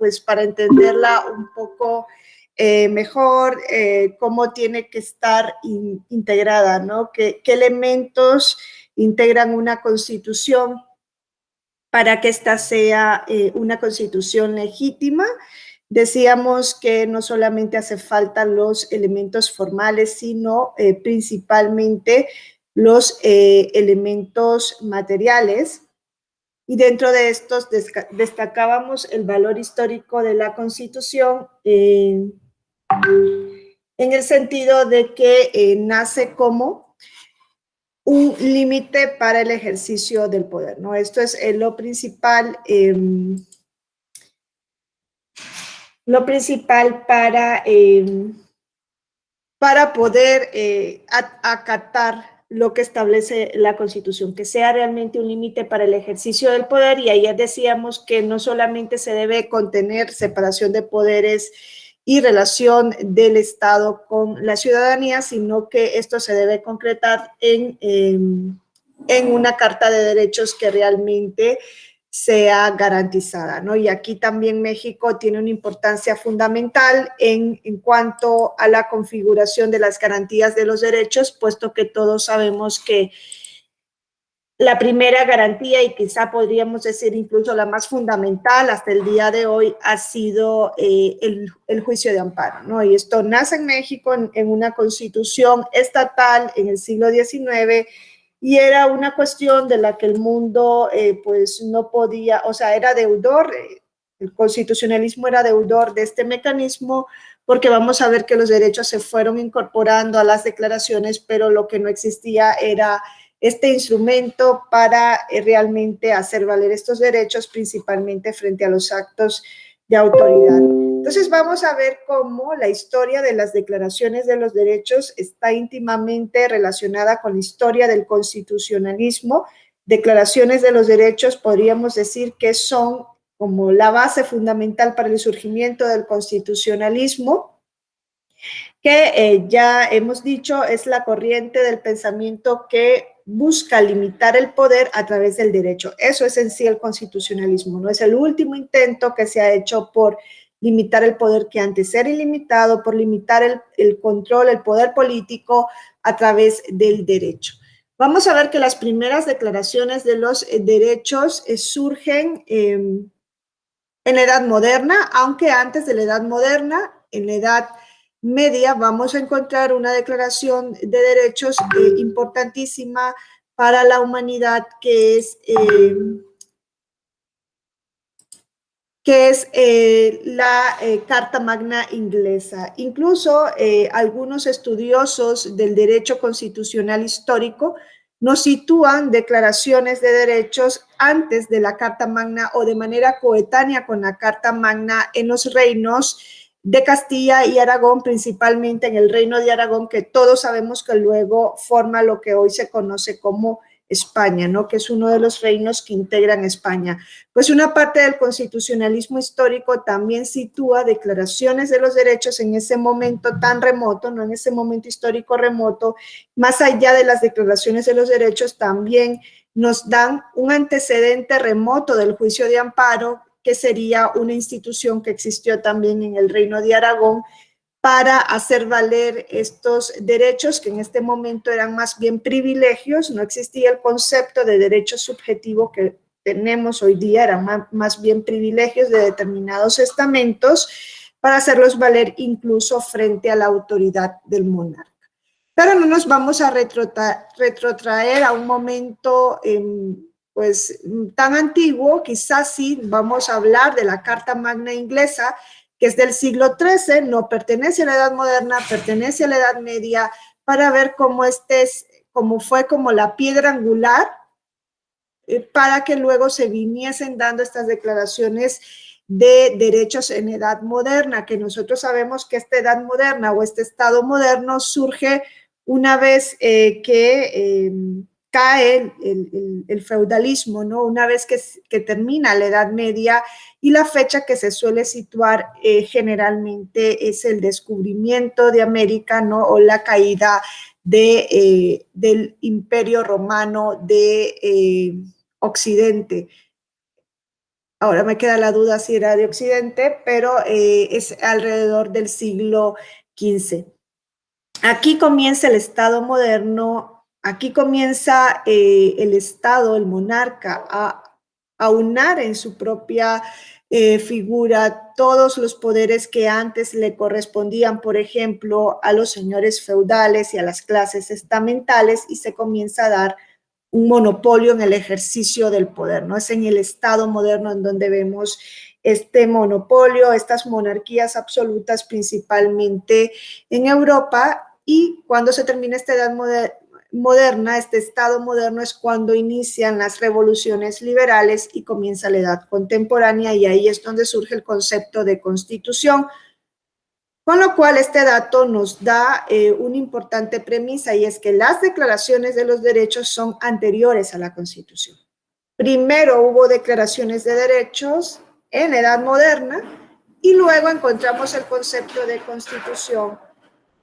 pues para entenderla un poco mejor, cómo tiene que estar integrada, ¿no? ¿Qué elementos integran una constitución para que ésta sea una constitución legítima? Decíamos que no solamente hace falta los elementos formales, sino principalmente los elementos materiales. Y dentro de estos destacábamos el valor histórico de la Constitución en el sentido de que nace como un límite para el ejercicio del poder, ¿no? Esto es lo principal para poder acatar lo que establece la Constitución, que sea realmente un límite para el ejercicio del poder. Y ayer decíamos que no solamente se debe contener separación de poderes y relación del Estado con la ciudadanía, sino que esto se debe concretar en una Carta de Derechos que realmente sea garantizada, ¿no? Y aquí también México tiene una importancia fundamental en cuanto a la configuración de las garantías de los derechos, puesto que todos sabemos que la primera garantía, y quizá podríamos decir incluso la más fundamental hasta el día de hoy, ha sido el juicio de amparo, ¿no? Y esto nace en México en una constitución estatal en el siglo XIX, y era una cuestión de la que el mundo pues no podía, o sea, era deudor, el constitucionalismo era deudor de este mecanismo, porque vamos a ver que los derechos se fueron incorporando a las declaraciones, pero lo que no existía era este instrumento para realmente hacer valer estos derechos, principalmente frente a los actos de autoridad. Entonces vamos a ver cómo la historia de las declaraciones de los derechos está íntimamente relacionada con la historia del constitucionalismo. Declaraciones de los derechos podríamos decir que son como la base fundamental para el surgimiento del constitucionalismo, que ya hemos dicho es la corriente del pensamiento que busca limitar el poder a través del derecho. Eso es en sí el constitucionalismo, ¿no? Es el último intento que se ha hecho por limitar el poder que antes era ilimitado, por limitar el control, el poder político a través del derecho. Vamos a ver que las primeras declaraciones de los derechos surgen en la Edad Moderna, aunque antes de la Edad Moderna, en la Edad Media, vamos a encontrar una declaración de derechos importantísima para la humanidad, que es la Carta Magna inglesa. Incluso algunos estudiosos del derecho constitucional histórico nos sitúan declaraciones de derechos antes de la Carta Magna o de manera coetánea con la Carta Magna en los reinos de Castilla y Aragón, principalmente en el Reino de Aragón, que todos sabemos que luego forma lo que hoy se conoce como España, ¿no? Que es uno de los reinos que integran España. Pues una parte del constitucionalismo histórico también sitúa declaraciones de los derechos en ese momento tan remoto, ¿no? En ese momento histórico remoto, más allá de las declaraciones de los derechos, también nos dan un antecedente remoto del juicio de amparo, que sería una institución que existió también en el Reino de Aragón, para hacer valer estos derechos que en este momento eran más bien privilegios. No existía el concepto de derecho subjetivo que tenemos hoy día, eran más bien privilegios de determinados estamentos para hacerlos valer incluso frente a la autoridad del monarca. Pero no nos vamos a retrotraer a un momento pues tan antiguo. Quizás sí vamos a hablar de la Carta Magna inglesa, que es del siglo XIII, no pertenece a la Edad Moderna, pertenece a la Edad Media, para ver cómo fue como la piedra angular para que luego se viniesen dando estas declaraciones de derechos en edad moderna, que nosotros sabemos que esta edad moderna o este estado moderno surge una vez que cae el feudalismo, ¿no? Una vez que termina la Edad Media, y la fecha que se suele situar generalmente es el descubrimiento de América, ¿no? O la caída del Imperio Romano de Occidente. ahora me queda la duda si era de Occidente, pero es alrededor del siglo XV. Aquí comienza el Estado moderno, aquí comienza el Estado, el monarca, a aunar en su propia figura todos los poderes que antes le correspondían, por ejemplo, a los señores feudales y a las clases estamentales, y se comienza a dar un monopolio en el ejercicio del poder, ¿no? Es en el Estado moderno en donde vemos este monopolio, estas monarquías absolutas principalmente en Europa, y cuando se termina esta edad moderna, este Estado moderno, es cuando inician las revoluciones liberales y comienza la edad contemporánea, y ahí es donde surge el concepto de constitución. Con lo cual, este dato nos da una importante premisa, y es que las declaraciones de los derechos son anteriores a la Constitución. Primero hubo declaraciones de derechos en la Edad Moderna, y luego encontramos el concepto de Constitución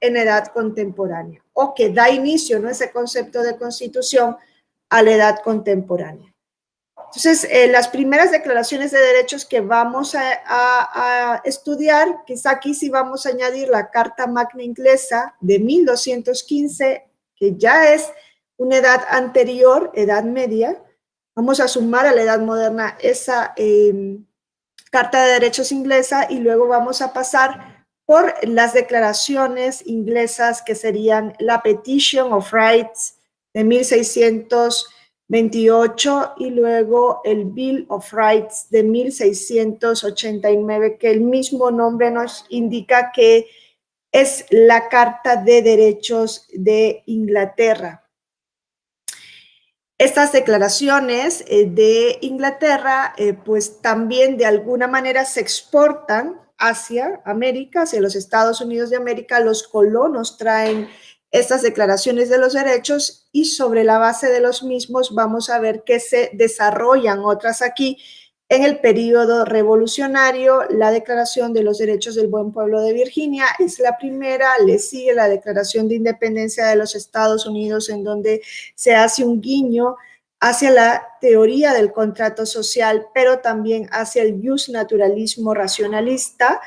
en edad contemporánea, o que da inicio, ¿no?, ese concepto de Constitución a la edad contemporánea. Entonces, las primeras declaraciones de derechos que vamos a estudiar, quizá aquí sí vamos a añadir la Carta Magna Inglesa de 1215, que ya es una edad anterior, edad media. Vamos a sumar a la edad moderna esa Carta de Derechos inglesa, y luego vamos a pasar por las declaraciones inglesas, que serían la Petition of Rights de 1628 y luego el Bill of Rights de 1689, que el mismo nombre nos indica que es la Carta de Derechos de Inglaterra. Estas declaraciones de Inglaterra, pues también de alguna manera se exportan hacia América, hacia los Estados Unidos de América. Los colonos traen estas declaraciones de los derechos, y sobre la base de los mismos vamos a ver que se desarrollan otras aquí. En el periodo revolucionario, la Declaración de los Derechos del Buen Pueblo de Virginia es la primera, le sigue la Declaración de Independencia de los Estados Unidos, en donde se hace un guiño hacia la teoría del contrato social, pero también hacia el justnaturalismo racionalista.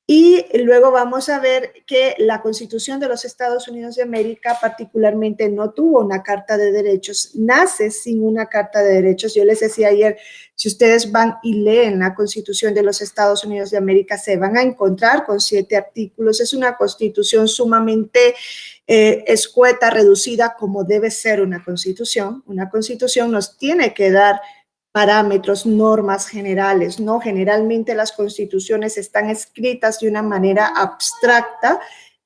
Y luego vamos a ver que la Constitución de los Estados Unidos de América particularmente no tuvo una Carta de Derechos, nace sin una Carta de Derechos. Yo les decía ayer, si ustedes van y leen la Constitución de los Estados Unidos de América, se van a encontrar con 7 artículos. Es una Constitución sumamente escueta, reducida, como debe ser una Constitución. Una Constitución nos tiene que dar parámetros, normas generales, ¿no? Generalmente las constituciones están escritas de una manera abstracta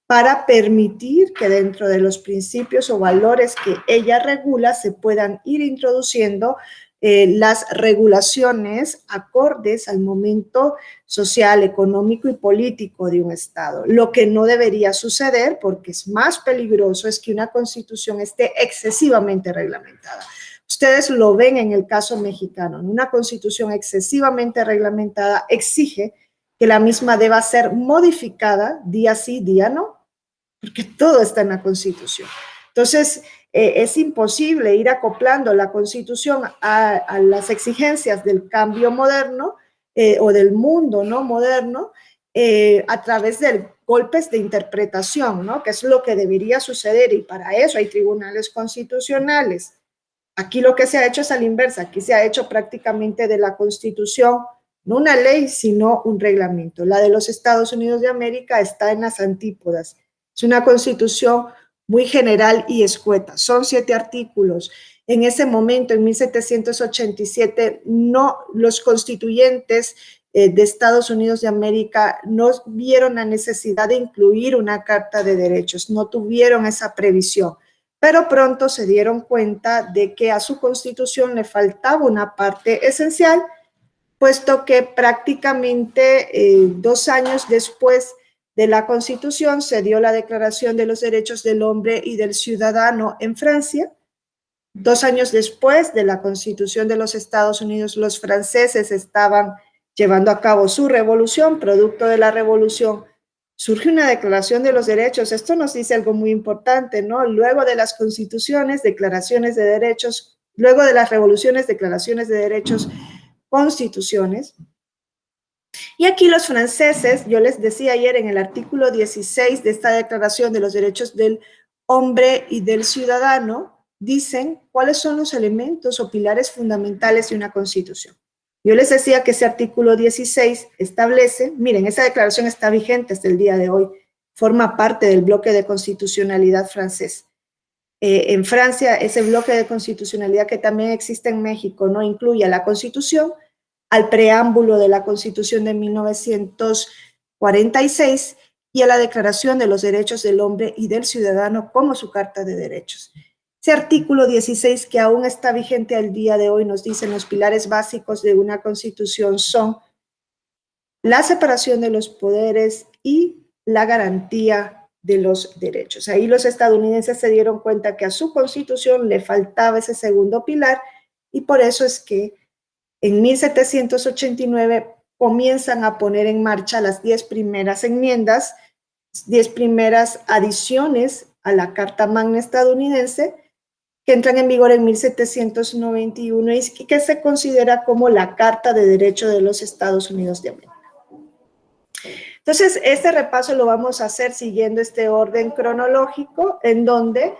para permitir que dentro de los principios o valores que ella regula se puedan ir introduciendo las regulaciones acordes al momento social, económico y político de un Estado. Lo que no debería suceder, porque es más peligroso, es que una constitución esté excesivamente reglamentada. Ustedes lo ven en el caso mexicano. Una constitución excesivamente reglamentada exige que la misma deba ser modificada día sí, día no, porque todo está en la Constitución. Entonces, es imposible ir acoplando la Constitución a las exigencias del cambio moderno o del mundo, ¿no?, moderno, a través de golpes de interpretación, ¿no?, que es lo que debería suceder, y para eso hay tribunales constitucionales. Aquí lo que se ha hecho es a la inversa. Aquí se ha hecho prácticamente de la Constitución no una ley, sino un reglamento. La de los Estados Unidos de América está en las antípodas. Es una Constitución muy general y escueta. Son 7 artículos. En ese momento, en 1787, no, los constituyentes de Estados Unidos de América no vieron la necesidad de incluir una Carta de Derechos, no tuvieron esa previsión. Pero pronto se dieron cuenta de que a su Constitución le faltaba una parte esencial, puesto que prácticamente 2 años después de la Constitución se dio la Declaración de los Derechos del Hombre y del Ciudadano en Francia. 2 años después de la Constitución de los Estados Unidos, los franceses estaban llevando a cabo su revolución. Producto de la revolución surge una Declaración de los Derechos. Esto nos dice algo muy importante, ¿no? Luego de las constituciones, declaraciones de derechos, luego de las revoluciones, declaraciones de derechos. constituciones. Y aquí los franceses, yo les decía ayer en el artículo 16 de esta Declaración de los Derechos del Hombre y del Ciudadano, dicen cuáles son los elementos o pilares fundamentales de una constitución. Yo les decía que ese artículo 16 establece, miren, esa declaración está vigente hasta el día de hoy, forma parte del bloque de constitucionalidad francés. En Francia, ese bloque de constitucionalidad que también existe en México, no incluye a la Constitución, al preámbulo de la Constitución de 1946 y a la Declaración de los Derechos del Hombre y del Ciudadano como su Carta de Derechos. Ese artículo 16 que aún está vigente al día de hoy nos dice los pilares básicos de una Constitución son la separación de los poderes y la garantía de los derechos. Ahí los estadounidenses se dieron cuenta que a su Constitución le faltaba ese segundo pilar y por eso es que en 1789 comienzan a poner en marcha las 10 primeras enmiendas, 10 primeras adiciones a la Carta Magna estadounidense, que entran en vigor en 1791 y que se considera como la Carta de Derecho de los Estados Unidos de América. Entonces, este repaso lo vamos a hacer siguiendo este orden cronológico, en donde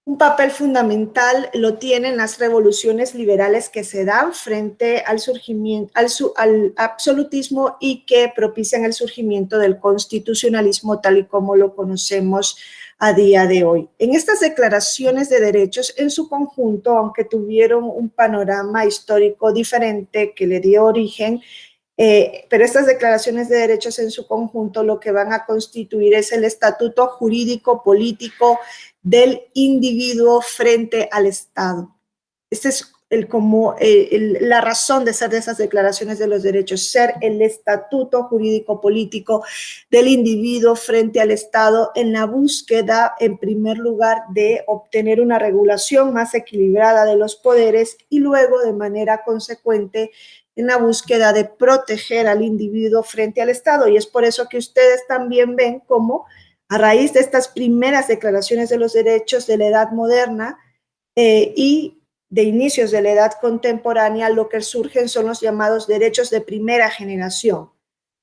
un papel fundamental lo tienen las revoluciones liberales que se dan frente al surgimiento, al absolutismo y que propician el surgimiento del constitucionalismo tal y como lo conocemos a día de hoy. En estas declaraciones de derechos en su conjunto, aunque tuvieron un panorama histórico diferente que le dio origen, pero estas declaraciones de derechos en su conjunto lo que van a constituir es el estatuto jurídico político del individuo frente al Estado. Esta es la razón de ser de esas declaraciones de los derechos, ser el estatuto jurídico político del individuo frente al Estado en la búsqueda, en primer lugar, de obtener una regulación más equilibrada de los poderes y luego, de manera consecuente, en la búsqueda de proteger al individuo frente al Estado. Y es por eso que ustedes también ven cómo, a raíz de estas primeras declaraciones de los derechos de la edad moderna y de inicios de la edad contemporánea, lo que surgen son los llamados derechos de primera generación,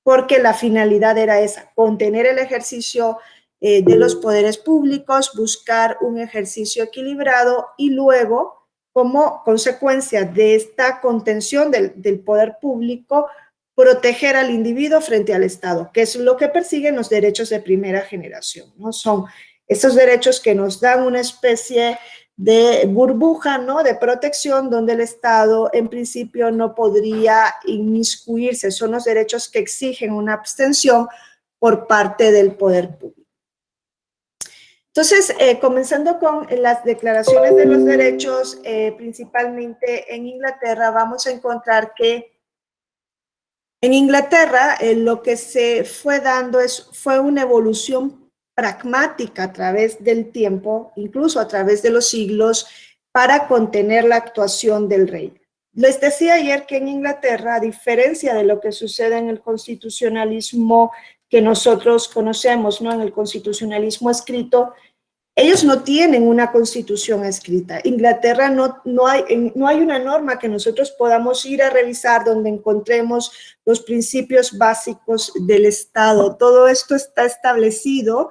porque la finalidad era esa, contener el ejercicio de los poderes públicos, buscar un ejercicio equilibrado y luego, como consecuencia de esta contención del poder público, proteger al individuo frente al Estado, que es lo que persiguen los derechos de primera generación, ¿no? Son esos derechos que nos dan una especie de burbuja, ¿no?, de protección donde el Estado en principio no podría inmiscuirse. Son los derechos que exigen una abstención por parte del poder público. Entonces, comenzando con las declaraciones de los derechos, principalmente en Inglaterra, vamos a encontrar que en Inglaterra lo que se fue dando fue una evolución pragmática a través del tiempo, incluso a través de los siglos, para contener la actuación del rey. Les decía ayer que en Inglaterra, a diferencia de lo que sucede en el constitucionalismo que nosotros conocemos, ¿no?, en el constitucionalismo escrito, ellos no tienen una constitución escrita. Inglaterra no hay una norma que nosotros podamos ir a revisar donde encontremos los principios básicos del Estado. Todo esto está establecido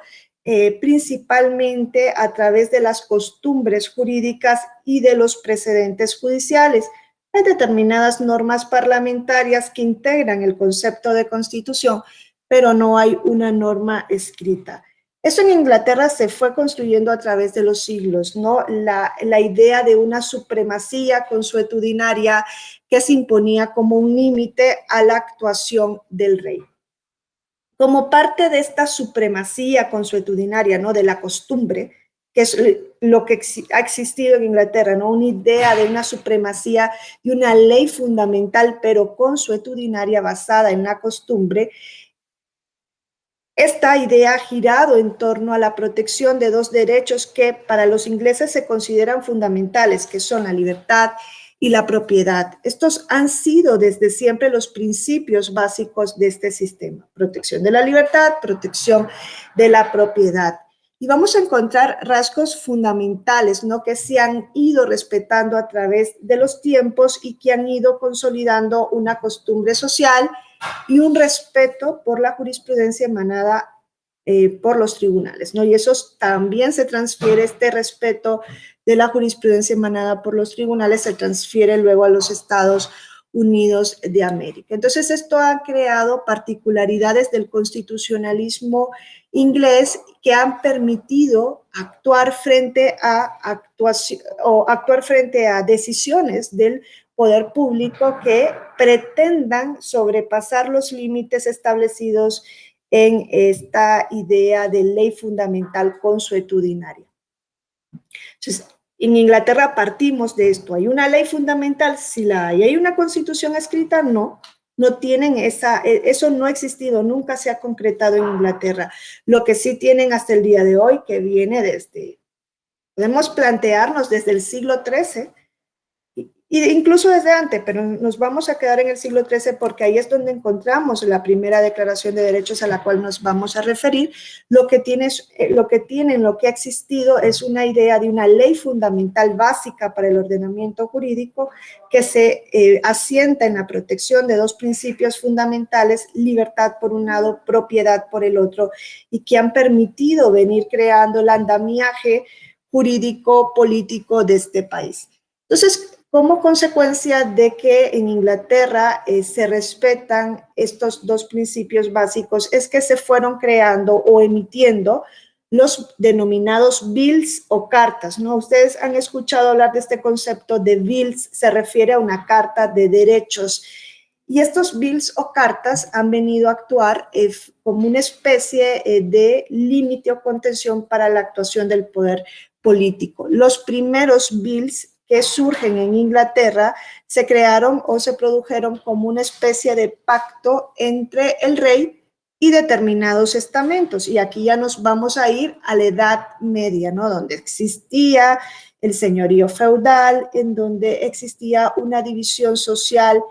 principalmente a través de las costumbres jurídicas y de los precedentes judiciales. Hay determinadas normas parlamentarias que integran el concepto de constitución, pero no hay una norma escrita. Eso en Inglaterra se fue construyendo a través de los siglos, ¿no? La idea de una supremacía consuetudinaria que se imponía como un límite a la actuación del rey. Como parte de esta supremacía consuetudinaria, ¿no?, de la costumbre, que es lo que ha existido en Inglaterra, ¿no?, una idea de una supremacía y una ley fundamental, pero consuetudinaria basada en la costumbre. Esta idea ha girado en torno a la protección de dos derechos que para los ingleses se consideran fundamentales, que son la libertad y la propiedad. Estos han sido desde siempre los principios básicos de este sistema: protección de la libertad, protección de la propiedad. y vamos a encontrar rasgos fundamentales, ¿no? Que se han ido respetando a través de los tiempos y que han ido consolidando una costumbre social y un respeto por la jurisprudencia emanada por los tribunales, ¿no? Y eso también se transfiere, este respeto de la jurisprudencia emanada por los tribunales se transfiere luego a los Estados Unidos de América. Entonces, esto ha creado particularidades del constitucionalismo inglés que han permitido actuar frente a decisiones del poder público que pretendan sobrepasar los límites establecidos en esta idea de ley fundamental consuetudinaria. Entonces, en Inglaterra partimos de esto. ¿Hay una ley fundamental? Sí la hay. ¿Hay una constitución escrita? No. No tienen eso no ha existido, nunca se ha concretado en Inglaterra. Lo que sí tienen hasta el día de hoy, que viene podemos plantearnos desde el siglo XIII, y incluso desde antes, pero nos vamos a quedar en el siglo XIII porque ahí es donde encontramos la primera declaración de derechos a la cual nos vamos a referir. Lo que ha existido es una idea de una ley fundamental básica para el ordenamiento jurídico que se asienta en la protección de dos principios fundamentales, libertad por un lado, propiedad por el otro, y que han permitido venir creando el andamiaje jurídico político de este país. Entonces, como consecuencia de que en Inglaterra se respetan estos dos principios básicos, es que se fueron creando o emitiendo los denominados bills o cartas, ¿no? Ustedes han escuchado hablar de este concepto de bills, se refiere a una carta de derechos. Y estos bills o cartas han venido a actuar como una especie de límite o contención para la actuación del poder político. Los primeros bills que surgen en Inglaterra se crearon o se produjeron como una especie de pacto entre el rey y determinados estamentos. Y aquí ya nos vamos a ir a la Edad Media, ¿no? Donde existía el señorío feudal, en donde existía una división social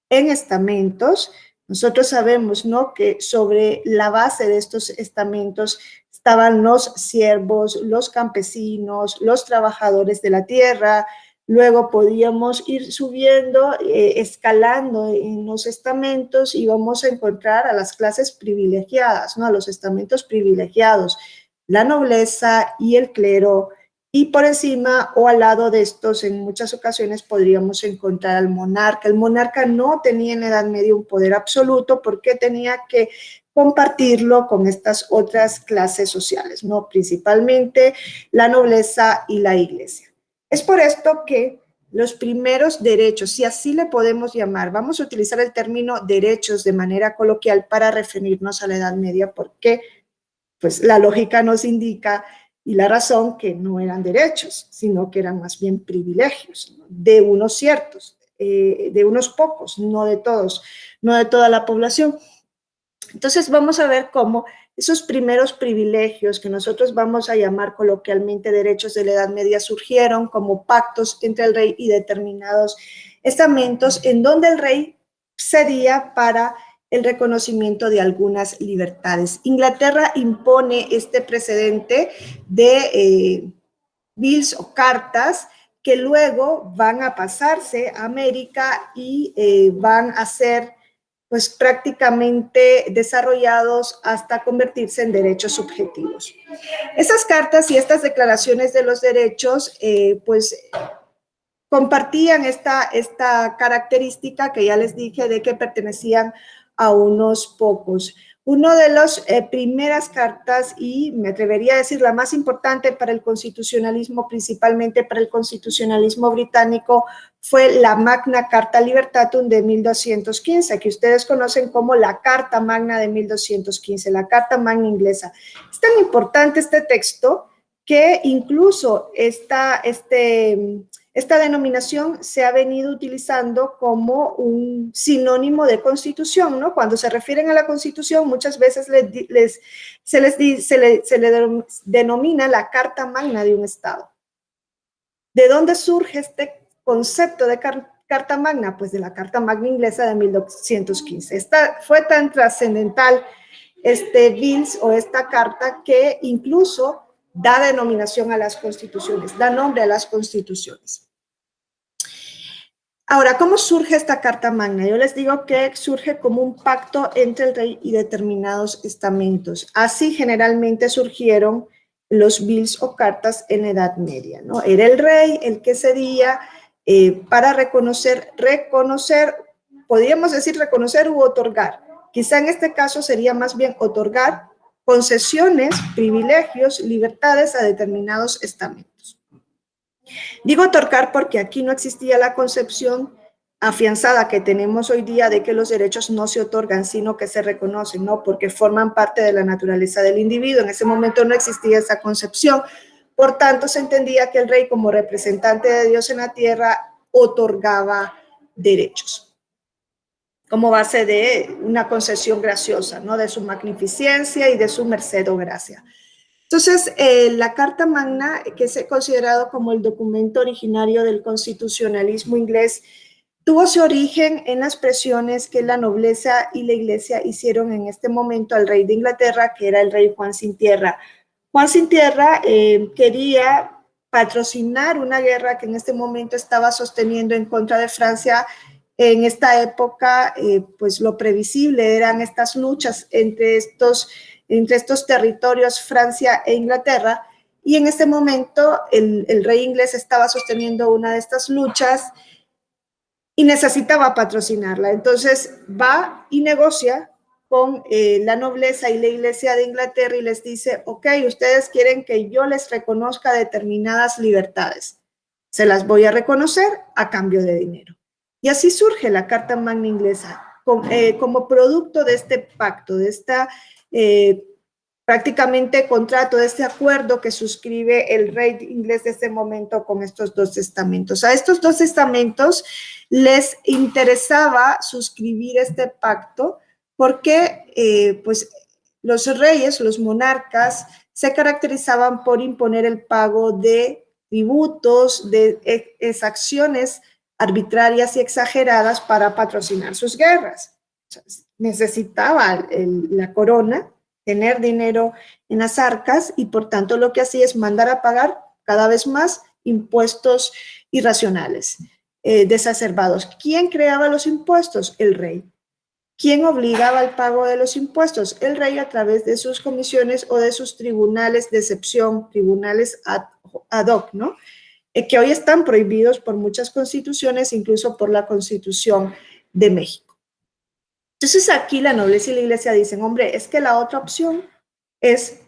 en estamentos. Nosotros sabemos, ¿no?, que sobre la base de estos estamentos estaban los siervos, los campesinos, los trabajadores de la tierra. Luego podíamos ir subiendo, escalando en los estamentos y vamos a encontrar a las clases privilegiadas, ¿no? A los estamentos privilegiados, la nobleza y el clero, y por encima o al lado de estos en muchas ocasiones podríamos encontrar al monarca. El monarca no tenía en la Edad Media un poder absoluto porque tenía que compartirlo con estas otras clases sociales, ¿no? Principalmente la nobleza y la iglesia. Es por esto que los primeros derechos, si así le podemos llamar, vamos a utilizar el término derechos de manera coloquial para referirnos a la Edad Media porque pues, la lógica nos indica y la razón que no eran derechos, sino que eran más bien privilegios, ¿no? De unos ciertos, de unos pocos, no de todos, no de toda la población. Entonces vamos a ver cómo esos primeros privilegios que nosotros vamos a llamar coloquialmente derechos de la Edad Media surgieron como pactos entre el rey y determinados estamentos en donde el rey cedía para el reconocimiento de algunas libertades. Inglaterra impone este precedente de bills o cartas que luego van a pasarse a América y van a ser pues prácticamente desarrollados hasta convertirse en derechos subjetivos. Esas cartas y estas declaraciones de los derechos, pues compartían esta característica que ya les dije de que pertenecían a unos pocos. Una de las primeras cartas, y me atrevería a decir la más importante para el constitucionalismo, principalmente para el constitucionalismo británico, fue la Magna Carta Libertatum de 1215, que ustedes conocen como la Carta Magna de 1215, la Carta Magna inglesa. Es tan importante este texto que incluso esta denominación se ha venido utilizando como un sinónimo de constitución, ¿no? Cuando se refieren a la constitución, muchas veces se le denomina la Carta Magna de un Estado. ¿De dónde surge este concepto de Carta Magna? Pues de la Carta Magna inglesa de 1215. Fue tan trascendental bills o esta carta que incluso da denominación a las constituciones, da nombre a las constituciones. Ahora, ¿cómo surge esta Carta Magna? Yo les digo que surge como un pacto entre el rey y determinados estamentos. Así generalmente surgieron los bills o cartas en la Edad Media, ¿no? Era el rey el que cedía para reconocer, podríamos decir reconocer u otorgar. Quizá en este caso sería más bien otorgar concesiones, privilegios, libertades a determinados estamentos. Digo otorgar porque aquí no existía la concepción afianzada que tenemos hoy día de que los derechos no se otorgan, sino que se reconocen, ¿no? Porque forman parte de la naturaleza del individuo. En ese momento no existía esa concepción. Por tanto, se entendía que el rey, como representante de Dios en la tierra, otorgaba derechos como base de una concesión graciosa, ¿no? De su magnificencia y de su merced o gracia. Entonces, la Carta Magna, que es considerado como el documento originario del constitucionalismo inglés, tuvo su origen en las presiones que la nobleza y la iglesia hicieron en este momento al rey de Inglaterra, que era el rey Juan Sin Tierra. Juan Sin Tierra quería patrocinar una guerra que en este momento estaba sosteniendo en contra de Francia. En esta época, pues lo previsible eran estas luchas entre estos territorios, Francia e Inglaterra, y en este momento el rey inglés estaba sosteniendo una de estas luchas y necesitaba patrocinarla. Entonces va y negocia con la nobleza y la iglesia de Inglaterra y les dice, ok, ustedes quieren que yo les reconozca determinadas libertades, se las voy a reconocer a cambio de dinero. Y así surge la Carta Magna inglesa, como producto de este pacto, de esta prácticamente contrato, de este acuerdo que suscribe el rey inglés de este momento con estos dos testamentos. A estos dos testamentos les interesaba suscribir este pacto porque pues los reyes, los monarcas, se caracterizaban por imponer el pago de tributos, de exacciones arbitrarias y exageradas para patrocinar sus guerras. O sea, necesitaba la corona tener dinero en las arcas y por tanto lo que hacía es mandar a pagar cada vez más impuestos irracionales, desacerbados. ¿Quién creaba los impuestos? El rey. ¿Quién obligaba al pago de los impuestos? El rey a través de sus comisiones o de sus tribunales de excepción, tribunales ad hoc, ¿no? Que hoy están prohibidos por muchas constituciones, incluso por la Constitución de México. Entonces aquí la nobleza y la iglesia dicen, hombre, es que la otra opción es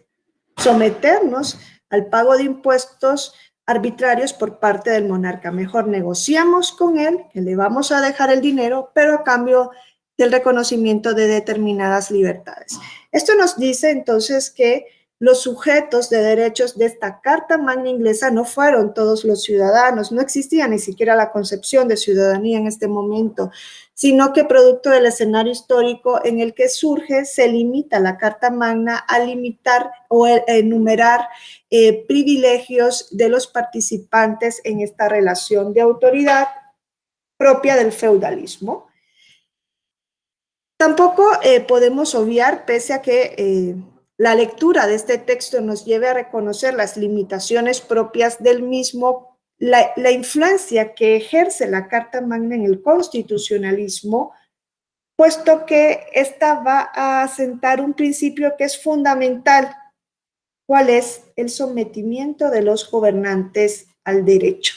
someternos al pago de impuestos arbitrarios por parte del monarca. Mejor negociamos con él, que le vamos a dejar el dinero, pero a cambio del reconocimiento de determinadas libertades. Esto nos dice entonces que los sujetos de derechos de esta Carta Magna inglesa no fueron todos los ciudadanos, no existía ni siquiera la concepción de ciudadanía en este momento, sino que producto del escenario histórico en el que surge, se limita la Carta Magna a limitar o enumerar privilegios de los participantes en esta relación de autoridad propia del feudalismo. Tampoco podemos obviar, pese a que la lectura de este texto nos lleve a reconocer las limitaciones propias del mismo, la influencia que ejerce la Carta Magna en el constitucionalismo, puesto que esta va a asentar un principio que es fundamental. ¿Cuál es? El sometimiento de los gobernantes al derecho,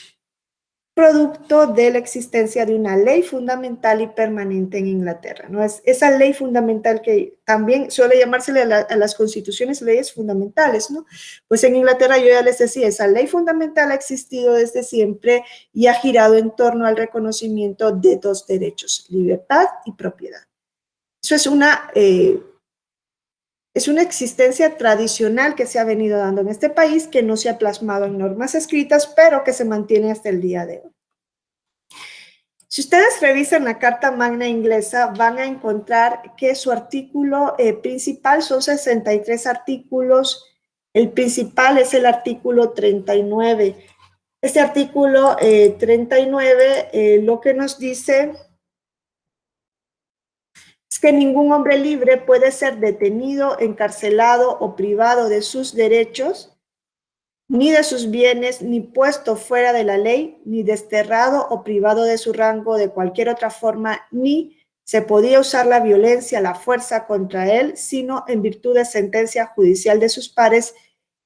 producto de la existencia de una ley fundamental y permanente en Inglaterra, ¿no? Es esa ley fundamental que también suele llamársele a las constituciones leyes fundamentales, ¿no? Pues en Inglaterra, yo ya les decía, esa ley fundamental ha existido desde siempre y ha girado en torno al reconocimiento de dos derechos, libertad y propiedad. Eso es una existencia tradicional que se ha venido dando en este país, que no se ha plasmado en normas escritas, pero que se mantiene hasta el día de hoy. Si ustedes revisan la Carta Magna inglesa, van a encontrar que su artículo principal son 63 artículos. El principal es el artículo 39. Este artículo 39 lo que nos dice es que ningún hombre libre puede ser detenido, encarcelado o privado de sus derechos ni de sus bienes, ni puesto fuera de la ley, ni desterrado o privado de su rango de cualquier otra forma, ni se podía usar la violencia, la fuerza contra él, sino en virtud de sentencia judicial de sus pares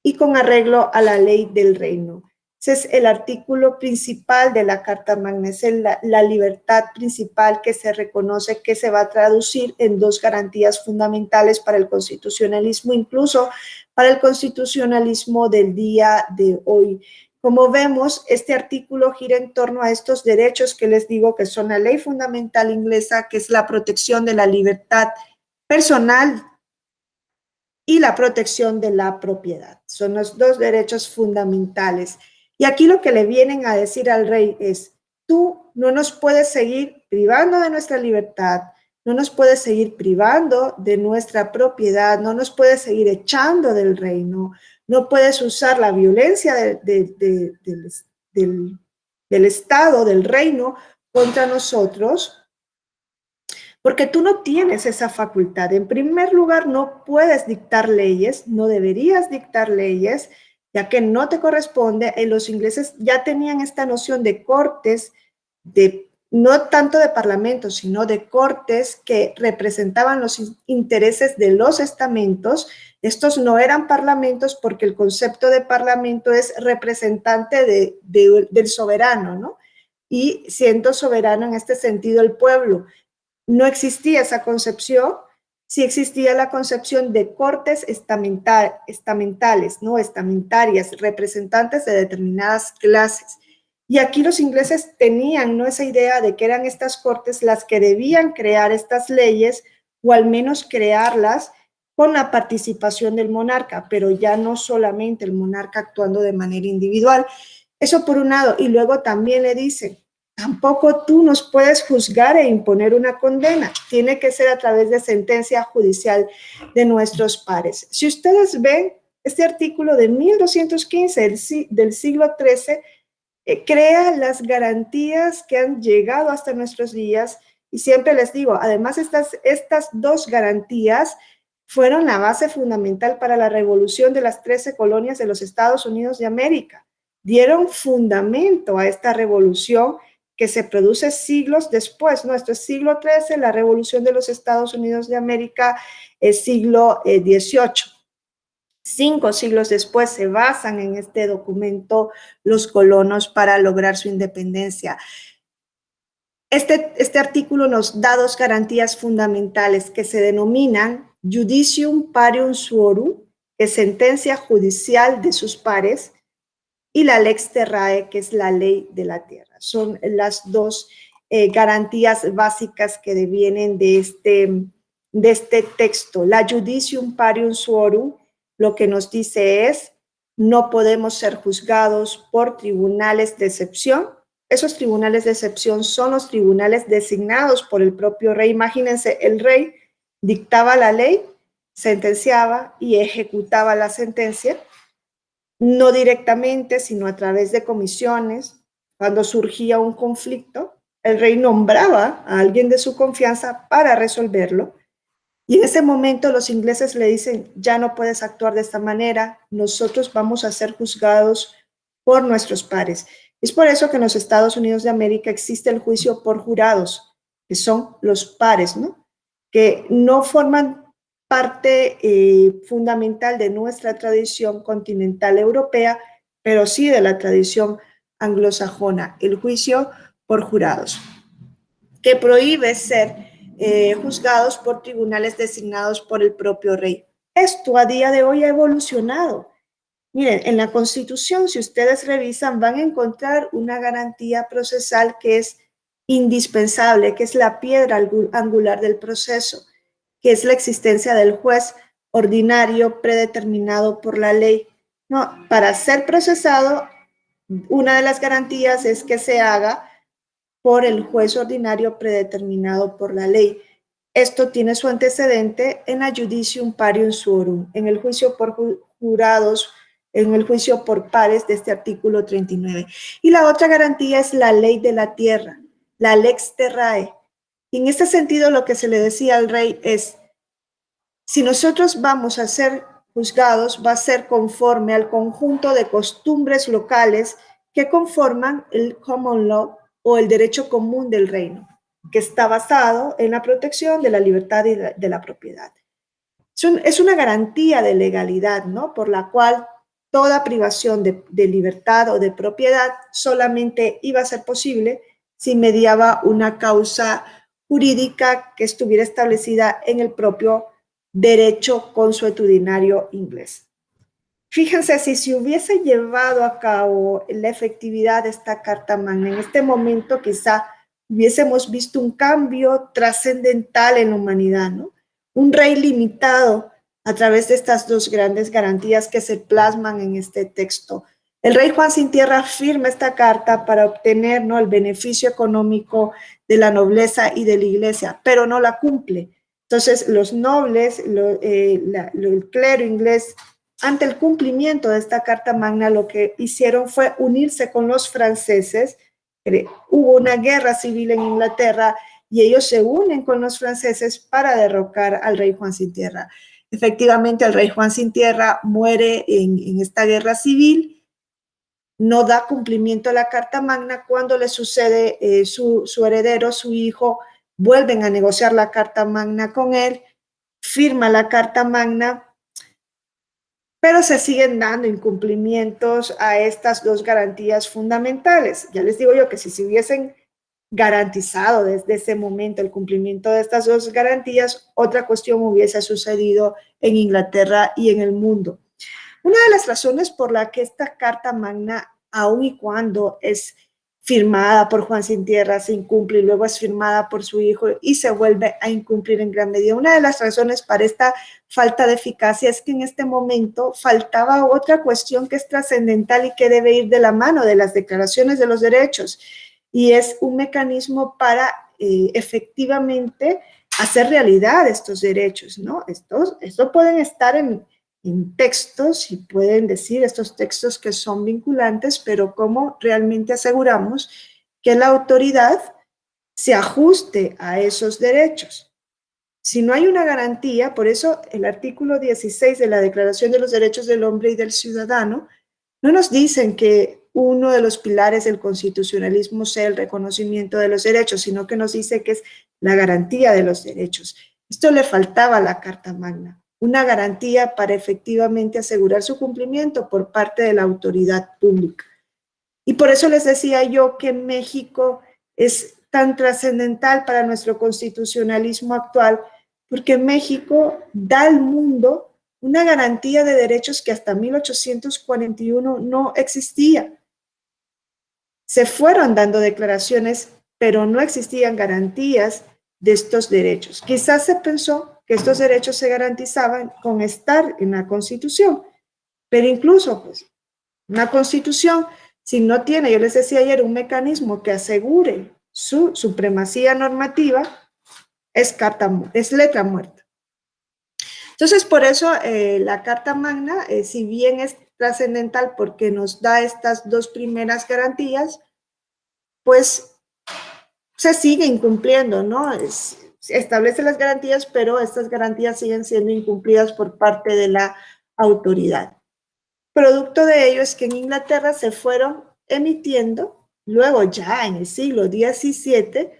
y con arreglo a la ley del reino. Ese es el artículo principal de la Carta Magna, es la libertad principal que se reconoce, que se va a traducir en dos garantías fundamentales para el constitucionalismo, incluso para el constitucionalismo del día de hoy. Como vemos, este artículo gira en torno a estos derechos que les digo que son la ley fundamental inglesa, que es la protección de la libertad personal y la protección de la propiedad. Son los dos derechos fundamentales. Y aquí lo que le vienen a decir al rey es, tú no nos puedes seguir privando de nuestra libertad, no nos puedes seguir privando de nuestra propiedad, no nos puedes seguir echando del reino, no puedes usar la violencia del Estado, del reino, contra nosotros, porque tú no tienes esa facultad. En primer lugar, no puedes dictar leyes, no deberías dictar leyes, ya que no te corresponde. Los ingleses ya tenían esta noción de cortes, no tanto de parlamentos, sino de cortes que representaban los intereses de los estamentos. Estos no eran parlamentos porque el concepto de parlamento es representante del soberano, ¿no? Y siendo soberano en este sentido el pueblo. No existía esa concepción, sí existía la concepción de cortes estamentales, ¿no? Estamentarias, representantes de determinadas clases. Y aquí los ingleses tenían, ¿no?, esa idea de que eran estas cortes las que debían crear estas leyes, o al menos crearlas con la participación del monarca, pero ya no solamente el monarca actuando de manera individual. Eso por un lado. Y luego también le dicen, tampoco tú nos puedes juzgar e imponer una condena. Tiene que ser a través de sentencia judicial de nuestros pares. Si ustedes ven, este artículo de 1215 del siglo XIII crea las garantías que han llegado hasta nuestros días. Y siempre les digo, además estas dos garantías fueron la base fundamental para la revolución de las 13 colonias de los Estados Unidos de América. Dieron fundamento a esta revolución que se produce siglos después. Nuestro siglo XIII, la revolución de los Estados Unidos de América, es siglo XVIII. 5 siglos después se basan en este documento los colonos para lograr su independencia. Este artículo nos da dos garantías fundamentales que se denominan Judicium Parium Suorum, que es sentencia judicial de sus pares, y la Lex Terrae, que es la ley de la tierra. Son las dos garantías básicas que devienen de este texto. La Judicium Parium Suorum lo que nos dice es, no podemos ser juzgados por tribunales de excepción. Esos tribunales de excepción son los tribunales designados por el propio rey. Imagínense, el rey dictaba la ley, sentenciaba y ejecutaba la sentencia, no directamente, sino a través de comisiones. Cuando surgía un conflicto, el rey nombraba a alguien de su confianza para resolverlo. Y en ese momento los ingleses le dicen, ya no puedes actuar de esta manera, nosotros vamos a ser juzgados por nuestros pares. Es por eso que en los Estados Unidos de América existe el juicio por jurados, que son los pares, ¿no?, que no forman parte fundamental de nuestra tradición continental europea, pero sí de la tradición anglosajona, el juicio por jurados, que prohíbe ser juzgados por tribunales designados por el propio rey. Esto a día de hoy ha evolucionado. Miren, en la Constitución, si ustedes revisan, van a encontrar una garantía procesal que es indispensable, que es la piedra angular del proceso, que es la existencia del juez ordinario predeterminado por la ley. No, para ser procesado, una de las garantías es que se haga por el juez ordinario predeterminado por la ley. Esto tiene su antecedente en la Judicium Parium Suorum, en el juicio por jurados, en el juicio por pares de este artículo 39. Y la otra garantía es la ley de la tierra, la Lex Terrae. Y en este sentido, lo que se le decía al rey es, si nosotros vamos a ser juzgados va a ser conforme al conjunto de costumbres locales que conforman el common law o el derecho común del reino, que está basado en la protección de la libertad y de la propiedad. Es una garantía de legalidad, ¿no? Por la cual toda privación de libertad o de propiedad solamente iba a ser posible si mediaba una causa jurídica que estuviera establecida en el propio derecho consuetudinario inglés. Fíjense, si se hubiese llevado a cabo la efectividad de esta Carta Magna, en este momento quizá hubiésemos visto un cambio trascendental en la humanidad, ¿no? Un rey limitado a través de estas dos grandes garantías que se plasman en este texto. El rey Juan Sin Tierra firma esta carta para obtener, ¿no?, el beneficio económico de la nobleza y de la iglesia, pero no la cumple. Entonces, los nobles, el clero inglés, ante el cumplimiento de esta Carta Magna, lo que hicieron fue unirse con los franceses. Hubo una guerra civil en Inglaterra y ellos se unen con los franceses para derrocar al rey Juan Sin Tierra. Efectivamente, el rey Juan Sin Tierra muere en esta guerra civil, no da cumplimiento a la Carta Magna. Cuando le sucede su heredero, su hijo, vuelven a negociar la Carta Magna con él, firma la Carta Magna, pero se siguen dando incumplimientos a estas dos garantías fundamentales. Ya les digo yo que si se hubiesen garantizado desde ese momento el cumplimiento de estas dos garantías, otra cuestión hubiese sucedido en Inglaterra y en el mundo. Una de las razones por la que esta Carta Magna, aun y cuando es firmada por Juan Sin Tierra, se incumple y luego es firmada por su hijo y se vuelve a incumplir en gran medida. Una de las razones para esta falta de eficacia es que en este momento faltaba otra cuestión que es trascendental y que debe ir de la mano de las declaraciones de los derechos, y es un mecanismo para efectivamente hacer realidad estos derechos, ¿no? Estos pueden estar en textos y pueden decir estos textos que son vinculantes, pero ¿cómo realmente aseguramos que la autoridad se ajuste a esos derechos? Si no hay una garantía, por eso el artículo 16 de la Declaración de los Derechos del Hombre y del Ciudadano no nos dicen que uno de los pilares del constitucionalismo sea el reconocimiento de los derechos, sino que nos dice que es la garantía de los derechos. Esto le faltaba a la Carta Magna, una garantía para efectivamente asegurar su cumplimiento por parte de la autoridad pública. Y por eso les decía yo que México es tan trascendental para nuestro constitucionalismo actual, porque México da al mundo una garantía de derechos que hasta 1841 no existía. Se fueron dando declaraciones, pero no existían garantías de estos derechos. Quizás se pensó que estos derechos se garantizaban con estar en la Constitución, pero incluso pues una Constitución, si no tiene, yo les decía ayer, un mecanismo que asegure su supremacía normativa, es letra muerta. Entonces, por eso la Carta Magna, si bien es trascendental porque nos da estas dos primeras garantías, pues se sigue incumpliendo, ¿no? Establece las garantías, pero estas garantías siguen siendo incumplidas por parte de la autoridad. Producto de ello es que en Inglaterra se fueron emitiendo, luego ya en el siglo XVII,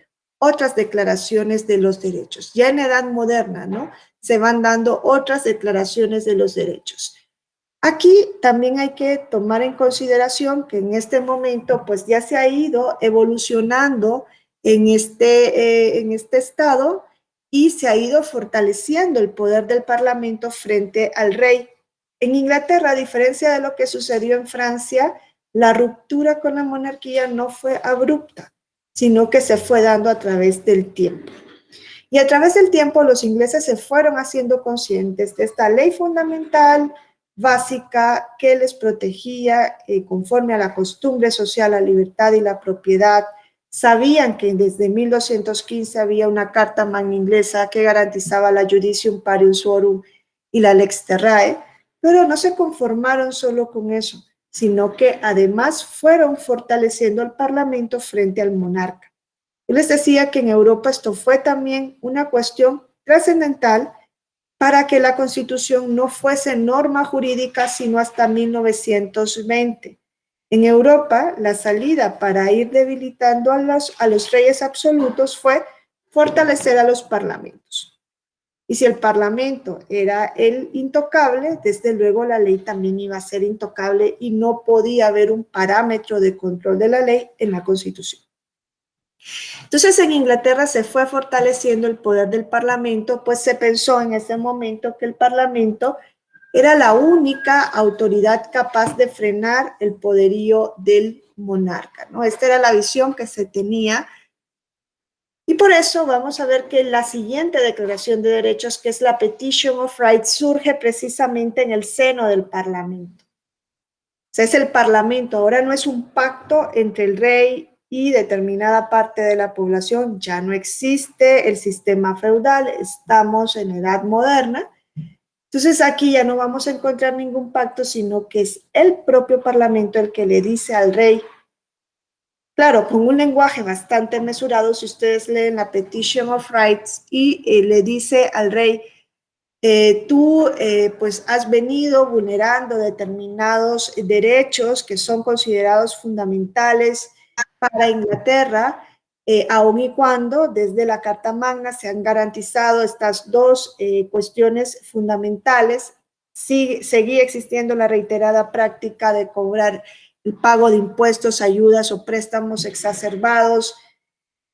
otras declaraciones de los derechos. Ya en edad moderna, ¿no?, se van dando otras declaraciones de los derechos. Aquí también hay que tomar en consideración que en este momento pues ya se ha ido evolucionando en este estado y se ha ido fortaleciendo el poder del Parlamento frente al rey. En Inglaterra, a diferencia de lo que sucedió en Francia, la ruptura con la monarquía no fue abrupta, sino que se fue dando a través del tiempo. Y a través del tiempo los ingleses se fueron haciendo conscientes de esta ley fundamental básica que les protegía conforme a la costumbre social, la libertad y la propiedad. Sabían que desde 1215 había una Carta Magna inglesa que garantizaba la Judicium Parium Suorum y la Lex Terrae, pero no se conformaron solo con eso, sino que además fueron fortaleciendo el Parlamento frente al monarca. Yo les decía que en Europa esto fue también una cuestión trascendental para que la Constitución no fuese norma jurídica sino hasta 1920. En Europa, la salida para ir debilitando a los reyes absolutos fue fortalecer a los parlamentos. Y si el parlamento era el intocable, desde luego la ley también iba a ser intocable y no podía haber un parámetro de control de la ley en la Constitución. Entonces en Inglaterra se fue fortaleciendo el poder del parlamento, pues se pensó en ese momento que el parlamento era la única autoridad capaz de frenar el poderío del monarca, ¿no? Esta era la visión que se tenía. Y por eso vamos a ver que la siguiente declaración de derechos, que es la Petition of Rights, surge precisamente en el seno del Parlamento. O sea, es el Parlamento, ahora no es un pacto entre el rey y determinada parte de la población, ya no existe el sistema feudal, estamos en edad moderna. Entonces aquí ya no vamos a encontrar ningún pacto, sino que es el propio Parlamento el que le dice al rey, claro, con un lenguaje bastante mesurado, si ustedes leen la Petition of Rights y le dice al rey, tú pues has venido vulnerando determinados derechos que son considerados fundamentales para Inglaterra, aun y cuando desde la Carta Magna se han garantizado estas dos cuestiones fundamentales, seguía existiendo la reiterada práctica de cobrar el pago de impuestos, ayudas o préstamos exacerbados.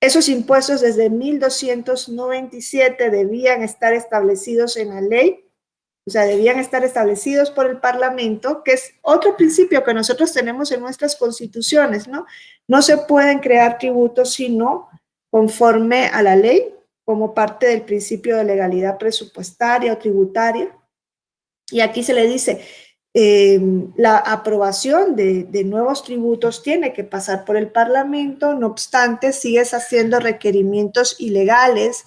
Esos impuestos desde 1297 debían estar establecidos en la ley, o sea, debían estar establecidos por el Parlamento, que es otro principio que nosotros tenemos en nuestras constituciones, ¿no? No se pueden crear tributos sino conforme a la ley, como parte del principio de legalidad presupuestaria o tributaria. Y aquí se le dice, la aprobación de nuevos tributos tiene que pasar por el Parlamento, no obstante, sigues haciendo requerimientos ilegales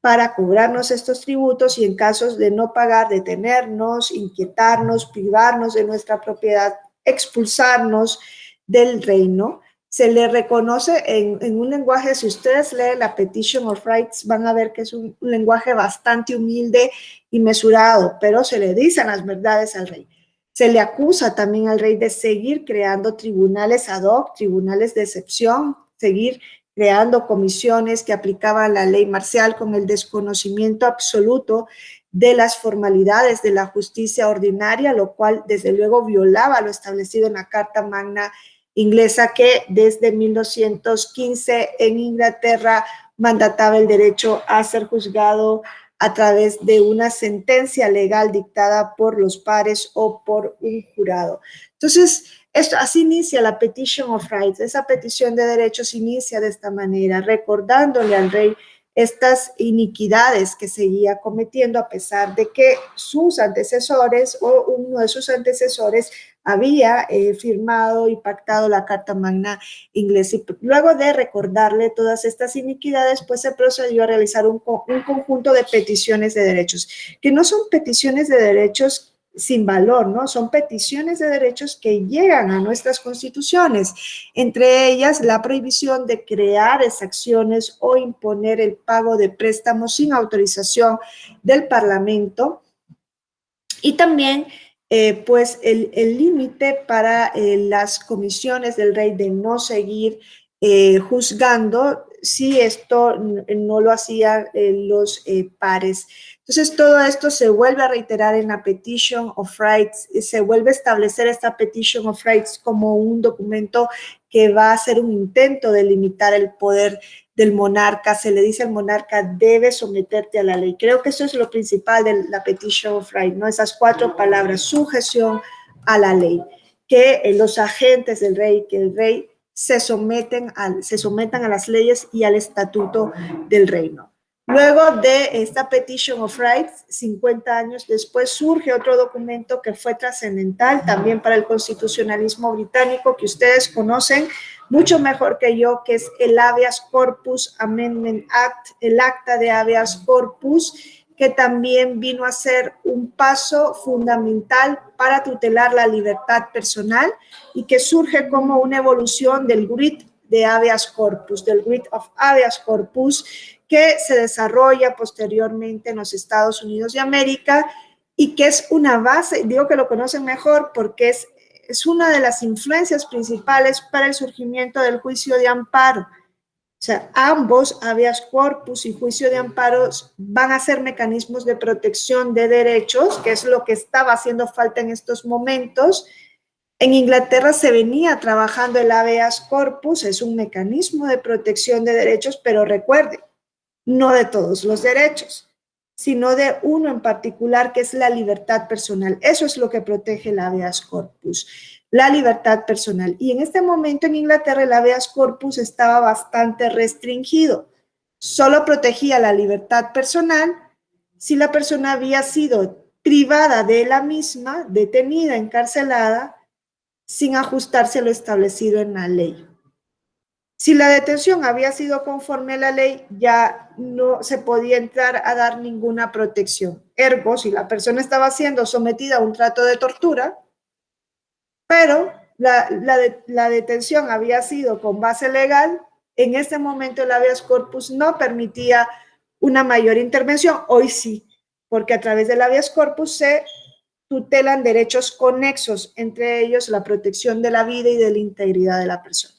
para cobrarnos estos tributos y en casos de no pagar, detenernos, inquietarnos, privarnos de nuestra propiedad, expulsarnos del reino. Se le reconoce en un lenguaje, si ustedes leen la Petition of Rights, van a ver que es un lenguaje bastante humilde y mesurado, pero se le dicen las verdades al rey. Se le acusa también al rey de seguir creando tribunales ad hoc, tribunales de excepción, seguir creando comisiones que aplicaban la ley marcial con el desconocimiento absoluto de las formalidades de la justicia ordinaria, lo cual desde luego violaba lo establecido en la Carta Magna inglesa, que desde 1215 en Inglaterra mandataba el derecho a ser juzgado a través de una sentencia legal dictada por los pares o por un jurado. Entonces, así inicia la Petition of Rights. Esa petición de derechos inicia de esta manera, recordándole al rey estas iniquidades que seguía cometiendo, a pesar de que sus antecesores o uno de sus antecesores había firmado y pactado la Carta Magna inglesa. Y luego de recordarle todas estas iniquidades, pues se procedió a realizar un conjunto de peticiones de derechos, que no son peticiones de derechos sin valor, ¿no? Son peticiones de derechos que llegan a nuestras constituciones, entre ellas la prohibición de crear exacciones o imponer el pago de préstamos sin autorización del Parlamento, y también pues el límite para las comisiones del rey de no seguir juzgando si esto no lo hacían los pares. Entonces todo esto se vuelve a reiterar en la Petition of Rights, se vuelve a establecer esta Petition of Rights como un documento que va a ser un intento de limitar el poder del monarca. Se le dice al monarca, debe someterte a la ley. Creo que eso es lo principal de la Petition of Rights, ¿no? Esas 4 palabras, sujeción a la ley, que los agentes del rey, que el rey se sometan a las leyes y al estatuto del reino. Luego de esta Petition of Rights, 50 años después, surge otro documento que fue trascendental también para el constitucionalismo británico, que ustedes conocen mucho mejor que yo, que es el Habeas Corpus Amendment Act, el Acta de Habeas Corpus, que también vino a ser un paso fundamental para tutelar la libertad personal y que surge como una evolución del writ de Habeas Corpus, del writ of Habeas Corpus, que se desarrolla posteriormente en los Estados Unidos de América y que es una base, digo que lo conocen mejor porque es una de las influencias principales para el surgimiento del juicio de amparo. O sea, ambos, habeas corpus y juicio de amparos, van a ser mecanismos de protección de derechos, que es lo que estaba haciendo falta en estos momentos. En Inglaterra se venía trabajando el habeas corpus, es un mecanismo de protección de derechos, pero recuerden, no de todos los derechos, sino de uno en particular, que es la libertad personal. Eso es lo que protege el habeas corpus, la libertad personal. Y en este momento en Inglaterra el habeas corpus estaba bastante restringido. Solo protegía la libertad personal si la persona había sido privada de la misma, detenida, encarcelada, sin ajustarse a lo establecido en la ley. Si la detención había sido conforme a la ley, ya no se podía entrar a dar ninguna protección. Ergo, si la persona estaba siendo sometida a un trato de tortura, pero la detención había sido con base legal, en este momento el habeas corpus no permitía una mayor intervención. Hoy sí, porque a través del habeas corpus se tutelan derechos conexos, entre ellos la protección de la vida y de la integridad de la persona.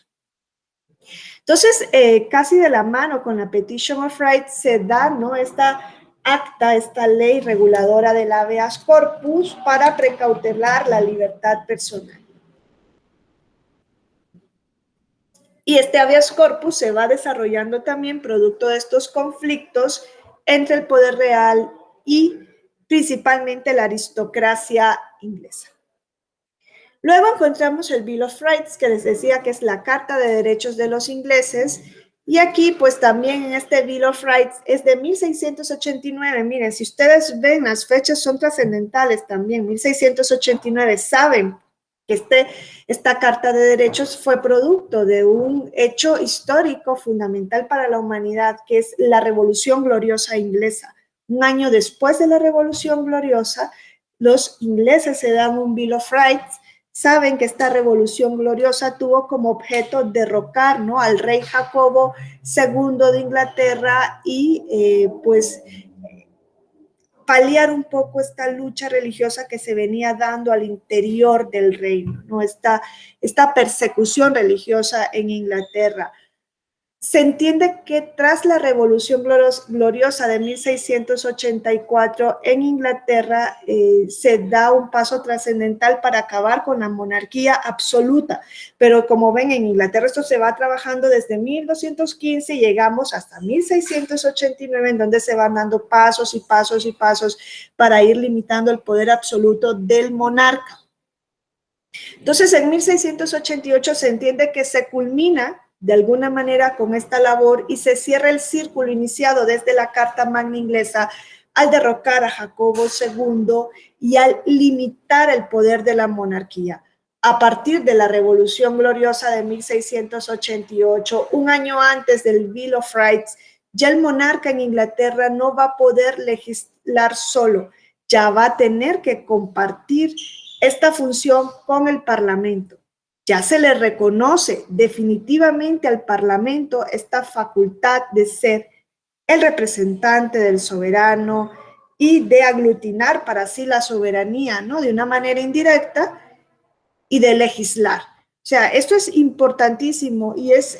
Entonces, casi de la mano con la Petition of Rights se da, ¿no?, esta acta, esta ley reguladora del habeas corpus para precautelar la libertad personal. Y este habeas corpus se va desarrollando también producto de estos conflictos entre el poder real y principalmente la aristocracia inglesa. Luego encontramos el Bill of Rights, que les decía que es la Carta de Derechos de los Ingleses, y aquí pues también en este Bill of Rights es de 1689. Miren, si ustedes ven, las fechas son trascendentales también. 1689, saben que esta Carta de Derechos fue producto de un hecho histórico fundamental para la humanidad, que es la Revolución Gloriosa Inglesa. Un año después de la Revolución Gloriosa, los ingleses se dan un Bill of Rights. Saben que esta revolución gloriosa tuvo como objeto derrocar, ¿no?, al rey Jacobo II de Inglaterra y pues paliar un poco esta lucha religiosa que se venía dando al interior del reino, ¿no?, esta persecución religiosa en Inglaterra. Se entiende que tras la Revolución Gloriosa de 1684 en Inglaterra se da un paso trascendental para acabar con la monarquía absoluta, pero como ven, en Inglaterra esto se va trabajando desde 1215 y llegamos hasta 1689, en donde se van dando pasos y pasos y pasos para ir limitando el poder absoluto del monarca. Entonces, en 1688 se entiende que se culmina de alguna manera con esta labor y se cierra el círculo iniciado desde la Carta Magna Inglesa al derrocar a Jacobo II y al limitar el poder de la monarquía. A partir de la Revolución Gloriosa de 1688, un año antes del Bill of Rights, ya el monarca en Inglaterra no va a poder legislar solo, ya va a tener que compartir esta función con el Parlamento. Ya se le reconoce definitivamente al Parlamento esta facultad de ser el representante del soberano y de aglutinar para sí la soberanía, ¿no?, de una manera indirecta, y de legislar. O sea, esto es importantísimo y es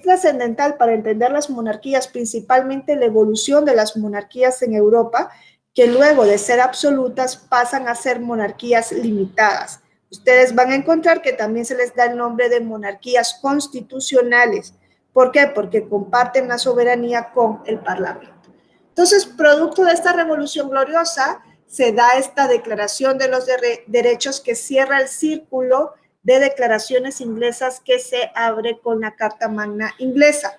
trascendental para entender las monarquías, principalmente la evolución de las monarquías en Europa, que luego de ser absolutas pasan a ser monarquías limitadas. Ustedes van a encontrar que también se les da el nombre de monarquías constitucionales. ¿Por qué? Porque comparten la soberanía con el Parlamento. Entonces, producto de esta Revolución Gloriosa, se da esta Declaración de los Derechos que cierra el círculo de declaraciones inglesas que se abre con la Carta Magna Inglesa.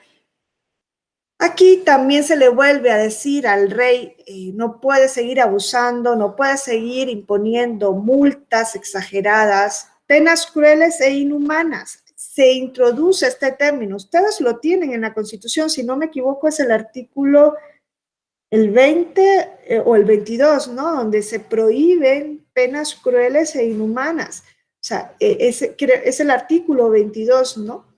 Aquí también se le vuelve a decir al rey, no puede seguir abusando, no puede seguir imponiendo multas exageradas, penas crueles e inhumanas. Se introduce este término, ustedes lo tienen en la Constitución, si no me equivoco es el artículo el 20 o el 22, ¿no?, donde se prohíben penas crueles e inhumanas. O sea, es el artículo 22, ¿no?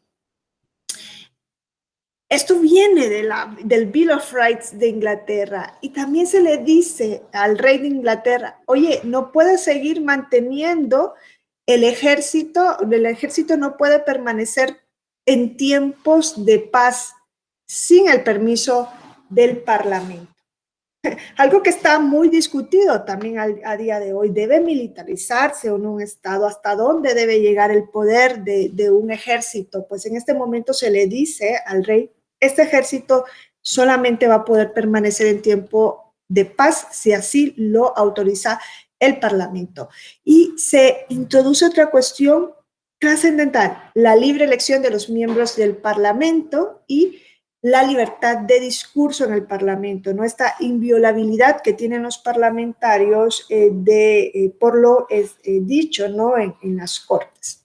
Esto viene del Bill of Rights de Inglaterra y también se le dice al rey de Inglaterra, oye, no puedes seguir manteniendo el ejército no puede permanecer en tiempos de paz sin el permiso del Parlamento. Algo que está muy discutido también a día de hoy, ¿debe militarizarse o no un Estado? ¿Hasta dónde debe llegar el poder de un ejército? Pues en este momento se le dice al rey, este ejército solamente va a poder permanecer en tiempo de paz si así lo autoriza el Parlamento. Y se introduce otra cuestión trascendental, la libre elección de los miembros del Parlamento y la libertad de discurso en el Parlamento, ¿no? Esta inviolabilidad que tienen los parlamentarios por lo dicho, ¿no? En las Cortes.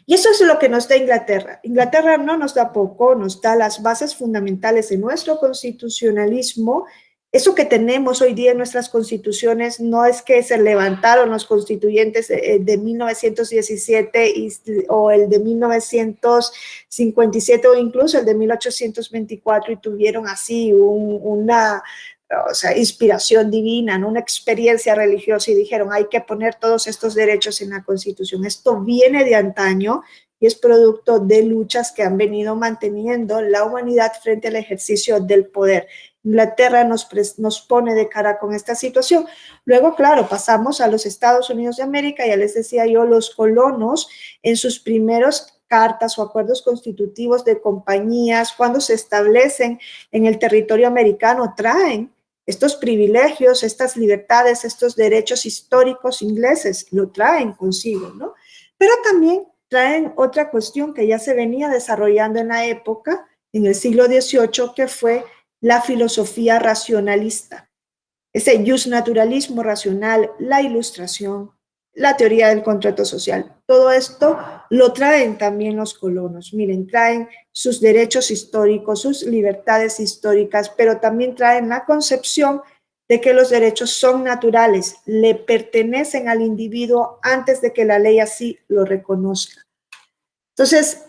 Y eso es lo que nos da Inglaterra. Inglaterra no nos da poco, nos da las bases fundamentales de nuestro constitucionalismo. Eso que tenemos hoy día en nuestras constituciones no es que se levantaron los constituyentes de 1917 o el de 1957 o incluso el de 1824 y tuvieron así una inspiración divina, ¿no? Una experiencia religiosa y dijeron hay que poner todos estos derechos en la Constitución. Esto viene de antaño y es producto de luchas que han venido manteniendo la humanidad frente al ejercicio del poder. Inglaterra nos pone de cara con esta situación. Luego, claro, pasamos a los Estados Unidos de América, ya les decía yo, los colonos en sus primeros cartas o acuerdos constitutivos de compañías, cuando se establecen en el territorio americano, traen estos privilegios, estas libertades, estos derechos históricos ingleses, lo traen consigo, ¿no? Pero también traen otra cuestión que ya se venía desarrollando en la época, en el siglo XVIII, que fue la filosofía racionalista. Ese justnaturalismo racional, la ilustración, la teoría del contrato social. Todo esto lo traen también los colonos. Miren, traen sus derechos históricos, sus libertades históricas, pero también traen la concepción de que los derechos son naturales, le pertenecen al individuo antes de que la ley así lo reconozca. Entonces,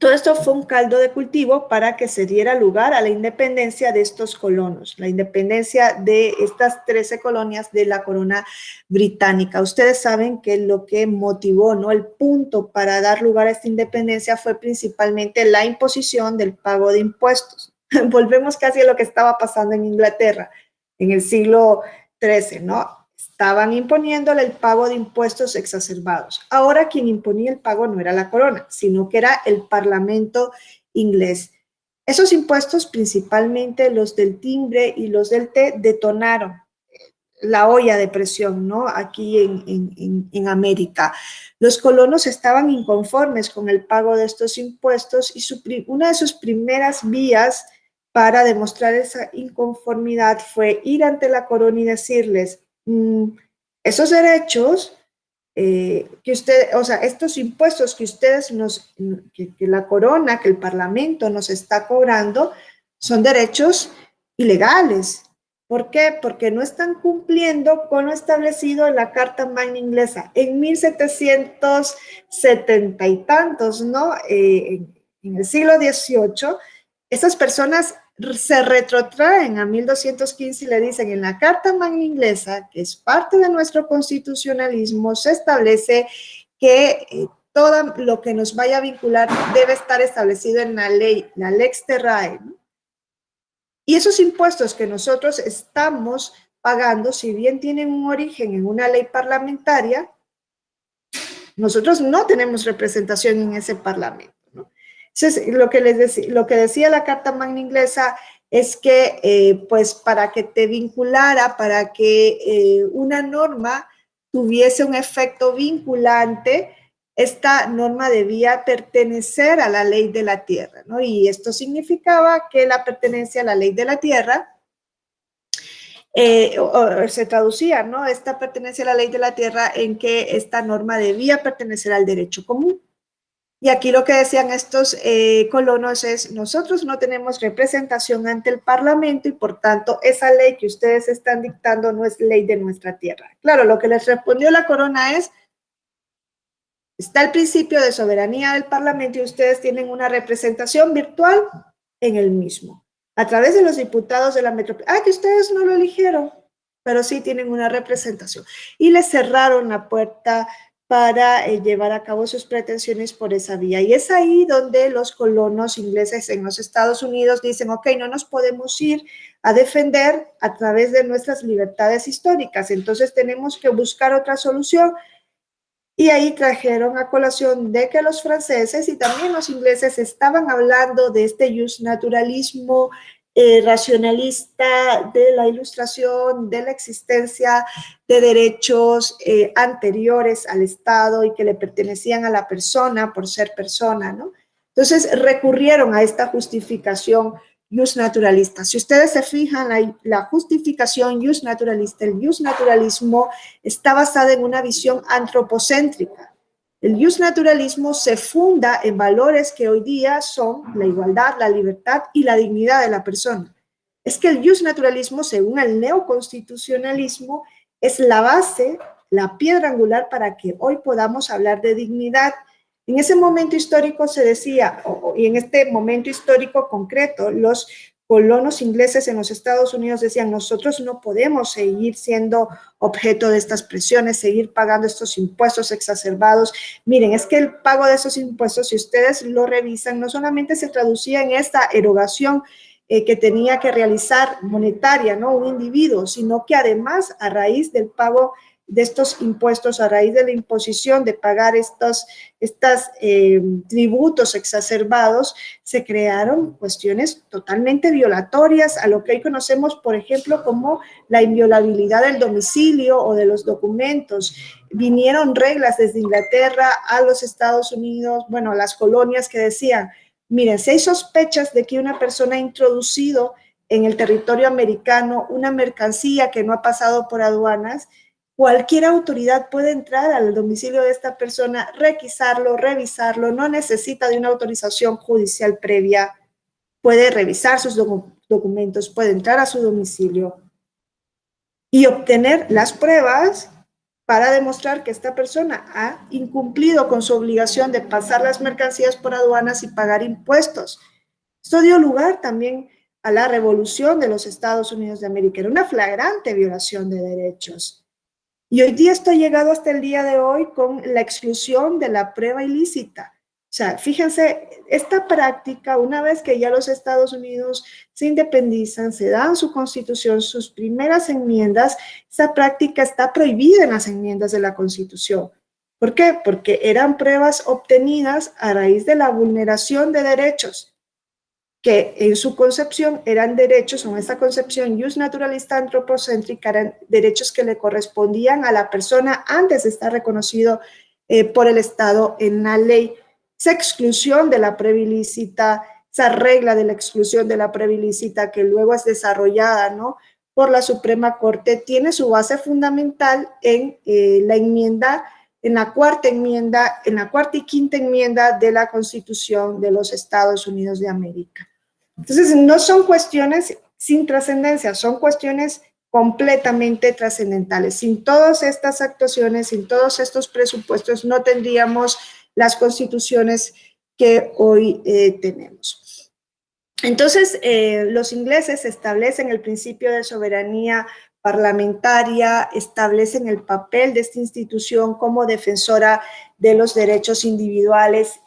todo esto fue un caldo de cultivo para que se diera lugar a la independencia de estos colonos, la independencia de estas 13 colonias de la corona británica. Ustedes saben que lo que motivó, ¿no? El punto para dar lugar a esta independencia fue principalmente la imposición del pago de impuestos. Volvemos casi a lo que estaba pasando en Inglaterra en el siglo XIII, ¿no? Estaban imponiéndole el pago de impuestos exacerbados. Ahora quien imponía el pago no era la corona, sino que era el Parlamento inglés. Esos impuestos, principalmente los del timbre y los del té, detonaron la olla de presión, ¿no? Aquí en América. Los colonos estaban inconformes con el pago de estos impuestos y una de sus primeras vías para demostrar esa inconformidad fue ir ante la corona y decirles, esos derechos que usted, o sea, estos impuestos que ustedes que la corona, que el parlamento nos está cobrando, son derechos ilegales. ¿Por qué? Porque no están cumpliendo con lo establecido en la Carta Magna Inglesa en 1770 y tantos, ¿no? En el siglo XVIII, estas personas se retrotraen a 1215 y le dicen en la Carta Magna Inglesa, que es parte de nuestro constitucionalismo, se establece que todo lo que nos vaya a vincular debe estar establecido en la ley, la lex terrae, ¿no? Y esos impuestos que nosotros estamos pagando, si bien tienen un origen en una ley parlamentaria, nosotros no tenemos representación en ese parlamento, ¿no? Entonces, lo que decía la Carta Magna Inglesa es que, pues, para que te vinculara, para que una norma tuviese un efecto vinculante, esta norma debía pertenecer a la ley de la tierra, ¿no? Y esto significaba que la pertenencia a la ley de la tierra se traducía, ¿no? Esta pertenencia a la ley de la tierra en que esta norma debía pertenecer al derecho común. Y aquí lo que decían estos colonos es, nosotros no tenemos representación ante el Parlamento y por tanto esa ley que ustedes están dictando no es ley de nuestra tierra. Claro, lo que les respondió la corona es, Está el principio de soberanía del Parlamento y ustedes tienen una representación virtual en el mismo, a través de los diputados de la metrópoli. Que ustedes no lo eligieron, pero sí tienen una representación. Y les cerraron la puerta para llevar a cabo sus pretensiones por esa vía. Y es ahí donde los colonos ingleses en los Estados Unidos dicen, ok, no nos podemos ir a defender a través de nuestras libertades históricas, entonces tenemos que buscar otra solución. Y ahí trajeron a colación de que los franceses y también los ingleses estaban hablando de este justnaturalismo racionalista de la Ilustración, de la existencia de derechos anteriores al Estado y que le pertenecían a la persona por ser persona, ¿no? Entonces recurrieron a esta justificación justnaturalista. Si ustedes se fijan, la justificación justnaturalista, el justnaturalismo está basada en una visión antropocéntrica. El justnaturalismo se funda en valores que hoy día son la igualdad, la libertad y la dignidad de la persona. Es que el justnaturalismo, según el neoconstitucionalismo, es la base, la piedra angular para que hoy podamos hablar de dignidad. En ese momento histórico se decía, y en este momento histórico concreto, los colonos ingleses en los Estados Unidos decían, nosotros no podemos seguir siendo objeto de estas presiones, seguir pagando estos impuestos exacerbados. Miren, es que el pago de esos impuestos, si ustedes lo revisan, no solamente se traducía en esta erogación que tenía que realizar monetaria, ¿no? Un individuo, sino que además a raíz del pago de estos impuestos, a raíz de la imposición de pagar estos tributos exacerbados, se crearon cuestiones totalmente violatorias a lo que hoy conocemos, por ejemplo, como la inviolabilidad del domicilio o de los documentos. Vinieron reglas desde Inglaterra a los Estados Unidos, bueno, las colonias que decían, miren, si hay sospechas de que una persona ha introducido en el territorio americano una mercancía que no ha pasado por aduanas, cualquier autoridad puede entrar al domicilio de esta persona, requisarlo, revisarlo, no necesita de una autorización judicial previa, puede revisar sus documentos, puede entrar a su domicilio y obtener las pruebas para demostrar que esta persona ha incumplido con su obligación de pasar las mercancías por aduanas y pagar impuestos. Esto dio lugar también a la revolución de los Estados Unidos de América. Era una flagrante violación de derechos. Y hoy día esto ha llegado hasta el día de hoy con la exclusión de la prueba ilícita. O sea, fíjense, esta práctica, una vez que ya los Estados Unidos se independizan, se dan su constitución, sus primeras enmiendas, esa práctica está prohibida en las enmiendas de la Constitución. ¿Por qué? Porque eran pruebas obtenidas a raíz de la vulneración de derechos que en su concepción eran derechos, en esta concepción justnaturalista antropocéntrica, eran derechos que le correspondían a la persona antes de estar reconocido por el Estado en la ley. Esa exclusión de la prueba ilícita, esa regla de la exclusión de la prueba ilícita que luego es desarrollada, ¿no?, por la Suprema Corte, tiene su base fundamental en la enmienda, en la cuarta y quinta enmienda de la Constitución de los Estados Unidos de América. Entonces, no son cuestiones sin trascendencia, son cuestiones completamente trascendentales. Sin todas estas actuaciones, sin todos estos presupuestos, no tendríamos las constituciones que hoy tenemos. Entonces, los ingleses establecen el principio de soberanía parlamentaria, establecen el papel de esta institución como defensora de los derechos individuales.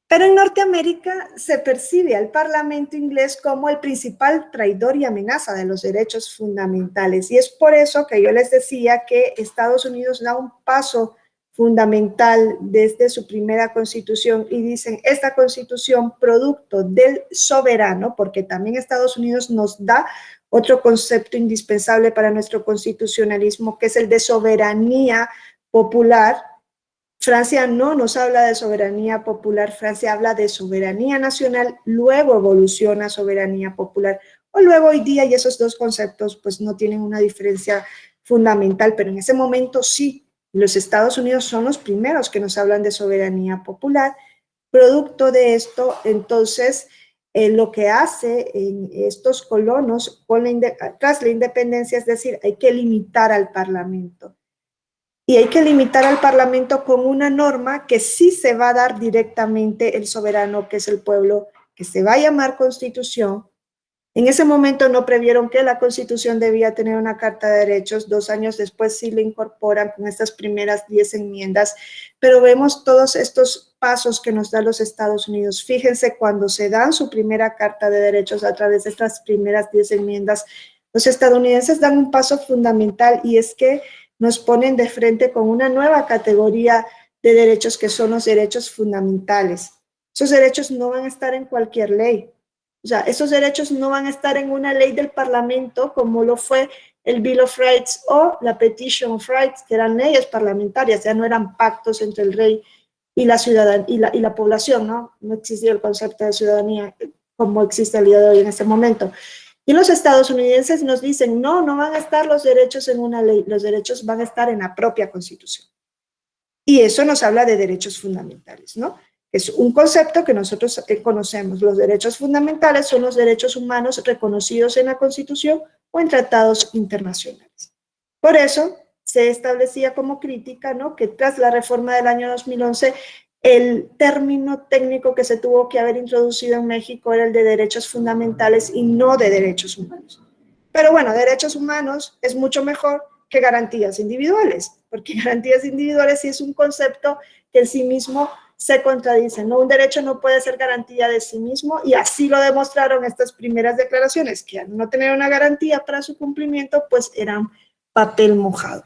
Pero en Norteamérica se percibe al Parlamento inglés como el principal traidor y amenaza de los derechos fundamentales. Y es por eso que yo les decía que Estados Unidos da un paso fundamental desde su primera constitución y dicen, esta constitución producto del soberano, porque también Estados Unidos nos da otro concepto indispensable para nuestro constitucionalismo, que es el de soberanía popular. Francia no nos habla de soberanía popular, Francia habla de soberanía nacional, luego evoluciona a soberanía popular, o luego hoy día, y esos dos conceptos pues no tienen una diferencia fundamental, pero en ese momento sí, los Estados Unidos son los primeros que nos hablan de soberanía popular. Producto de esto, entonces, lo que hace en estos colonos tras la independencia, es decir, hay que limitar al Parlamento. y hay que limitar al Parlamento con una norma que sí se va a dar directamente el soberano, que es el pueblo, que se va a llamar Constitución. En ese momento no previeron que la Constitución debía tener una Carta de Derechos. 2 años después sí la incorporan con estas primeras 10 enmiendas, pero vemos todos estos pasos que nos dan los Estados Unidos. Fíjense, cuando se dan su primera Carta de Derechos a través de estas primeras 10 enmiendas, los estadounidenses dan un paso fundamental, y es que nos ponen de frente con una nueva categoría de derechos, que son los derechos fundamentales. Esos derechos no van a estar en cualquier ley. O sea, esos derechos no van a estar en una ley del Parlamento como lo fue el Bill of Rights o la Petition of Rights, que eran leyes parlamentarias, ya no eran pactos entre el rey y la ciudadanía y la población, ¿no? No existía el concepto de ciudadanía como existe el día de hoy en este momento. Y los estadounidenses nos dicen, no, no van a estar los derechos en una ley, los derechos van a estar en la propia Constitución. Y eso nos habla de derechos fundamentales, ¿no? Es un concepto que nosotros conocemos. Los derechos fundamentales son los derechos humanos reconocidos en la Constitución o en tratados internacionales. Por eso se establecía como crítica, ¿no?, que tras la reforma del año 2011, el término técnico que se tuvo que haber introducido en México era el de derechos fundamentales y no de derechos humanos. Pero bueno, derechos humanos es mucho mejor que garantías individuales, porque garantías individuales sí es un concepto que en sí mismo se contradice, ¿no? Un derecho no puede ser garantía de sí mismo, y así lo demostraron estas primeras declaraciones, que al no tener una garantía para su cumplimiento, pues eran papel mojado.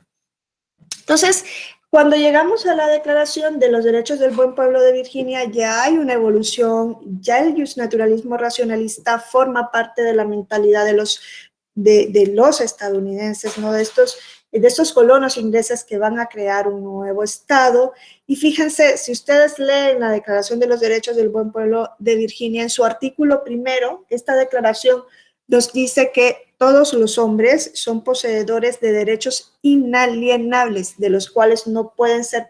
Entonces, cuando llegamos a la Declaración de los Derechos del Buen Pueblo de Virginia, ya hay una evolución, ya el justnaturalismo racionalista forma parte de la mentalidad de los estadounidenses, ¿no?, de estos colonos ingleses que van a crear un nuevo estado. Y fíjense, si ustedes leen la Declaración de los Derechos del Buen Pueblo de Virginia, en su artículo primero, esta declaración nos dice que todos los hombres son poseedores de derechos inalienables, de los cuales no pueden ser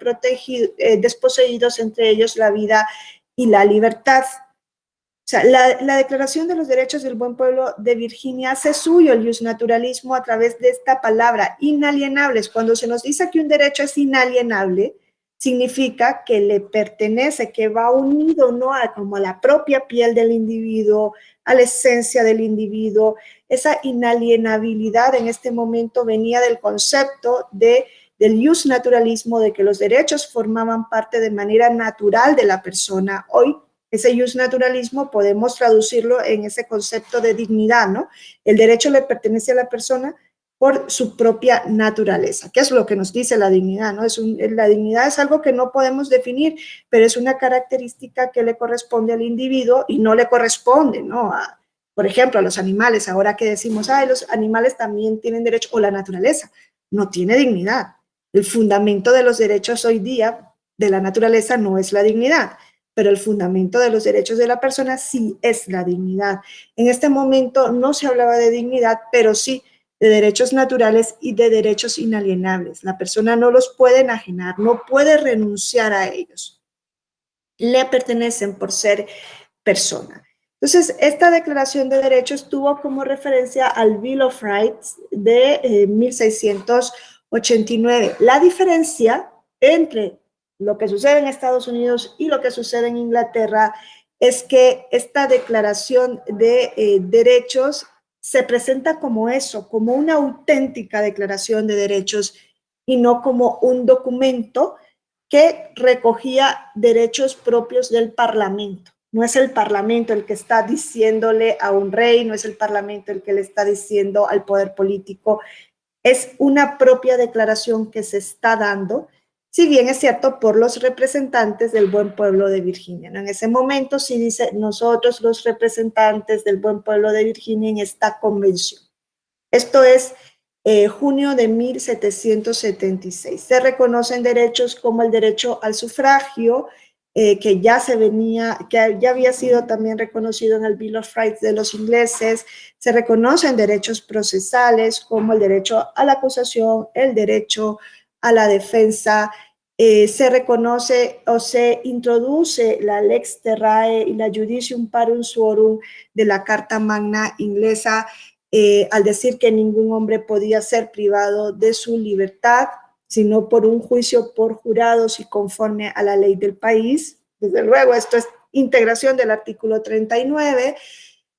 desposeídos, entre ellos la vida y la libertad. O sea, la Declaración de los Derechos del Buen Pueblo de Virginia hace suyo el justnaturalismo a través de esta palabra, inalienables. Cuando se nos dice que un derecho es inalienable, significa que le pertenece, que va unido, ¿no?, como a la propia piel del individuo, a la esencia del individuo. Esa inalienabilidad en este momento venía del concepto del justnaturalismo, de que los derechos formaban parte de manera natural de la persona. Hoy ese justnaturalismo podemos traducirlo en ese concepto de dignidad, ¿no? El derecho le pertenece a la persona por su propia naturaleza. ¿Qué es lo que nos dice la dignidad, no? La dignidad es algo que no podemos definir, pero es una característica que le corresponde al individuo y no le corresponde, ¿no?, por ejemplo, a los animales. Ahora que decimos, los animales también tienen derecho, o la naturaleza no tiene dignidad. El fundamento de los derechos hoy día de la naturaleza no es la dignidad, pero el fundamento de los derechos de la persona sí es la dignidad. En este momento no se hablaba de dignidad, pero sí de derechos naturales y de derechos inalienables. La persona no los puede enajenar, no puede renunciar a ellos. Le pertenecen por ser persona. Entonces, esta Declaración de Derechos tuvo como referencia al Bill of Rights de 1689. La diferencia entre lo que sucede en Estados Unidos y lo que sucede en Inglaterra es que esta Declaración de Derechos se presenta como eso, como una auténtica declaración de derechos y no como un documento que recogía derechos propios del Parlamento. No es el Parlamento el que está diciéndole a un rey, no es el Parlamento el que le está diciendo al poder político, es una propia declaración que se está dando, si bien es cierto, por los representantes del buen pueblo de Virginia, ¿no? En ese momento sí dice, nosotros los representantes del buen pueblo de Virginia en esta convención. Esto es junio de 1776. Se reconocen derechos como el derecho al sufragio, que ya había sido también reconocido en el Bill of Rights de los ingleses. Se reconocen derechos procesales como el derecho a la acusación, el derecho a la defensa. Se reconoce o se introduce la lex terrae y la judicium parum suorum de la Carta Magna inglesa, al decir que ningún hombre podía ser privado de su libertad sino por un juicio por jurados y conforme a la ley del país. Desde luego, esto es integración del artículo 39.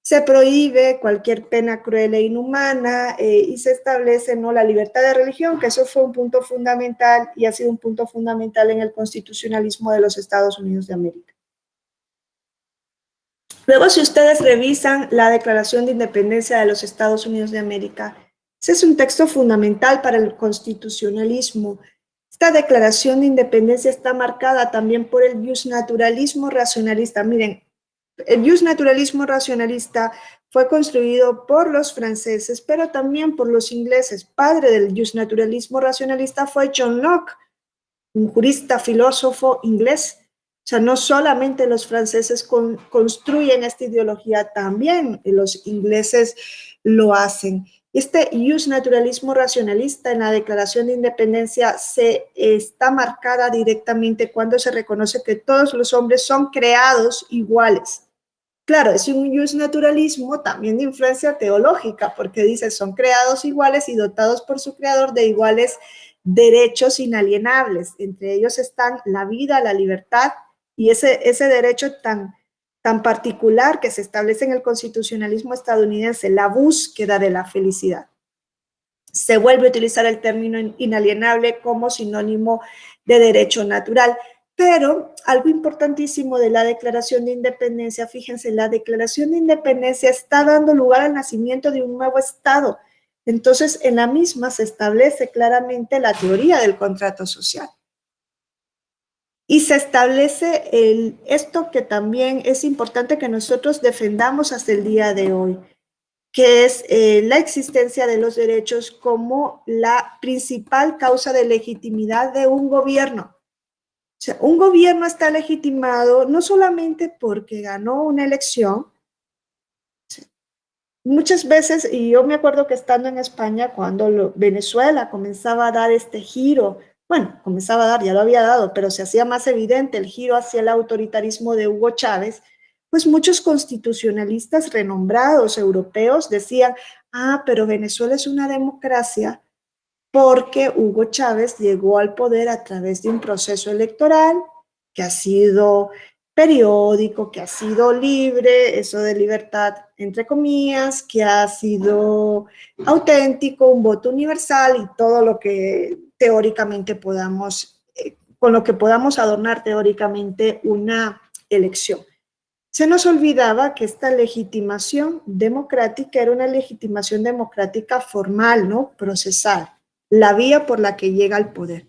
Se prohíbe cualquier pena cruel e inhumana y se establece, ¿no?, la libertad de religión, que eso fue un punto fundamental y ha sido un punto fundamental en el constitucionalismo de los Estados Unidos de América. Luego, si ustedes revisan la Declaración de Independencia de los Estados Unidos de América, ese es un texto fundamental para el constitucionalismo. Esta Declaración de Independencia está marcada también por el justnaturalismo racionalista. Miren, el justnaturalismo racionalista fue construido por los franceses, pero también por los ingleses. Padre del justnaturalismo racionalista fue John Locke, un jurista, filósofo inglés. O sea, no solamente los franceses construyen esta ideología, también los ingleses lo hacen. Este justnaturalismo racionalista en la Declaración de Independencia se está marcada directamente cuando se reconoce que todos los hombres son creados iguales. Claro, es un justnaturalismo también de influencia teológica, porque dice son creados iguales y dotados por su creador de iguales derechos inalienables. Entre ellos están la vida, la libertad y ese derecho tan particular que se establece en el constitucionalismo estadounidense, la búsqueda de la felicidad. Se vuelve a utilizar el término inalienable como sinónimo de derecho natural. Pero algo importantísimo de la Declaración de Independencia, fíjense, la Declaración de Independencia está dando lugar al nacimiento de un nuevo Estado. Entonces, en la misma se establece claramente la teoría del contrato social. Y se establece esto que también es importante que nosotros defendamos hasta el día de hoy, que es la existencia de los derechos como la principal causa de legitimidad de un gobierno. O sea, un gobierno está legitimado no solamente porque ganó una elección. Muchas veces, y yo me acuerdo que estando en España, cuando Venezuela comenzaba a dar este giro, bueno, comenzaba a dar, ya lo había dado, pero se hacía más evidente el giro hacia el autoritarismo de Hugo Chávez, pues muchos constitucionalistas renombrados europeos decían, pero Venezuela es una democracia porque Hugo Chávez llegó al poder a través de un proceso electoral que ha sido periódico, que ha sido libre, eso de libertad entre comillas, que ha sido auténtico, un voto universal y todo lo que teóricamente podamos, con lo que podamos adornar teóricamente una elección. Se nos olvidaba que esta legitimación democrática era una legitimación democrática formal, ¿no? Procesal, la vía por la que llega al poder.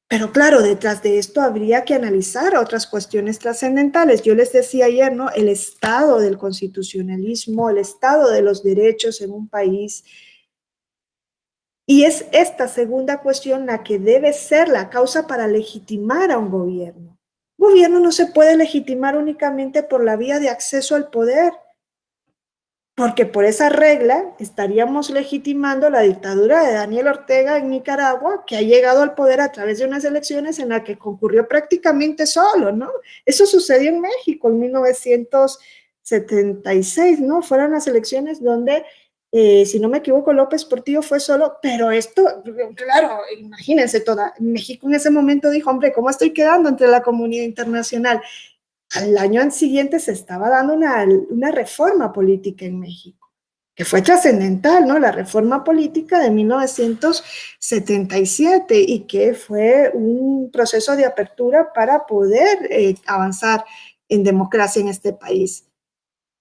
Pero claro, detrás de esto habría que analizar otras cuestiones trascendentales. Yo les decía ayer, ¿no?, el estado del constitucionalismo, el estado de los derechos en un país. Y es esta segunda cuestión la que debe ser la causa para legitimar a un gobierno. Un gobierno no se puede legitimar únicamente por la vía de acceso al poder, porque por esa regla estaríamos legitimando la dictadura de Daniel Ortega en Nicaragua, que ha llegado al poder a través de unas elecciones en las que concurrió prácticamente solo, ¿no? Eso sucedió en México en 1976, ¿no? Fueron las elecciones donde, si no me equivoco, López Portillo fue solo, pero esto, claro, imagínense, México en ese momento dijo, hombre, ¿cómo estoy quedando entre la comunidad internacional? Al año siguiente se estaba dando una reforma política en México, que fue trascendental, ¿no? La reforma política de 1977 y que fue un proceso de apertura para poder avanzar en democracia en este país.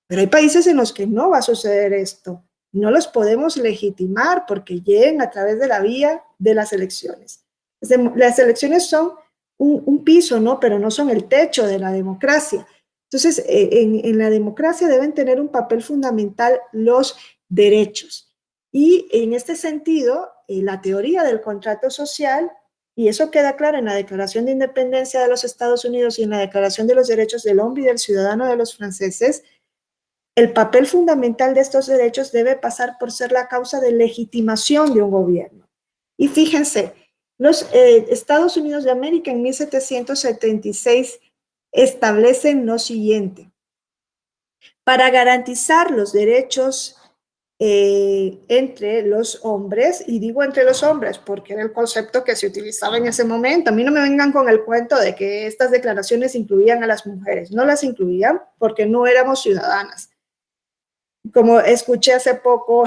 Pero hay países en los que no va a suceder esto. No los podemos legitimar porque lleguen a través de la vía de las elecciones. Las elecciones son un piso, ¿no? Pero no son el techo de la democracia. Entonces, en la democracia deben tener un papel fundamental los derechos. Y en este sentido, la teoría del contrato social, y eso queda claro en la Declaración de Independencia de los Estados Unidos y en la Declaración de los Derechos del Hombre y del Ciudadano de los franceses, el papel fundamental de estos derechos debe pasar por ser la causa de legitimación de un gobierno. Y fíjense, los Estados Unidos de América en 1776 establecen lo siguiente: para garantizar los derechos entre los hombres, y digo entre los hombres porque era el concepto que se utilizaba en ese momento. A mí no me vengan con el cuento de que estas declaraciones incluían a las mujeres, no las incluían porque no éramos ciudadanas. Como escuché hace poco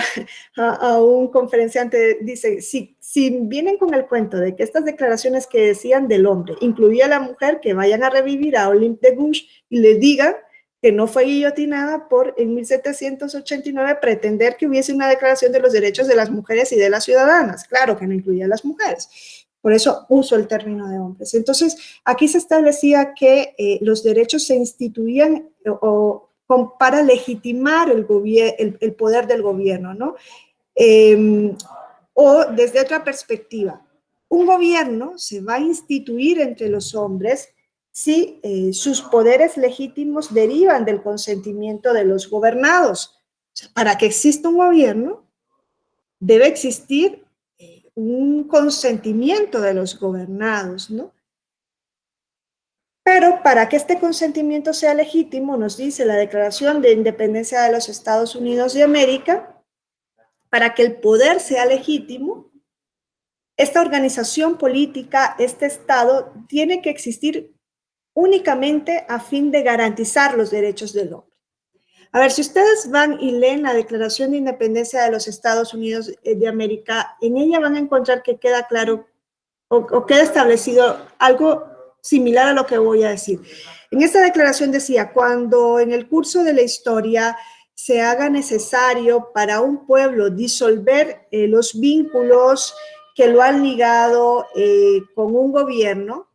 a un conferenciante, dice, si vienen con el cuento de que estas declaraciones que decían del hombre incluía a la mujer, que vayan a revivir a Olympe de Gouges y le digan que no fue guillotinada por en 1789 pretender que hubiese una declaración de los derechos de las mujeres y de las ciudadanas. Claro que no incluía a las mujeres. Por eso uso el término de hombres. Entonces, aquí se establecía que los derechos se instituían para legitimar el poder del gobierno, ¿no? O desde otra perspectiva, un gobierno se va a instituir entre los hombres si sus poderes legítimos derivan del consentimiento de los gobernados. O sea, para que exista un gobierno, debe existir un consentimiento de los gobernados, ¿no? Pero para que este consentimiento sea legítimo, nos dice la Declaración de Independencia de los Estados Unidos de América, para que el poder sea legítimo, esta organización política, este Estado, tiene que existir únicamente a fin de garantizar los derechos del hombre. A ver, si ustedes van y leen la Declaración de Independencia de los Estados Unidos de América, en ella van a encontrar que queda claro o queda establecido algo similar a lo que voy a decir. En esta declaración decía, cuando en el curso de la historia se haga necesario para un pueblo disolver los vínculos que lo han ligado con un gobierno,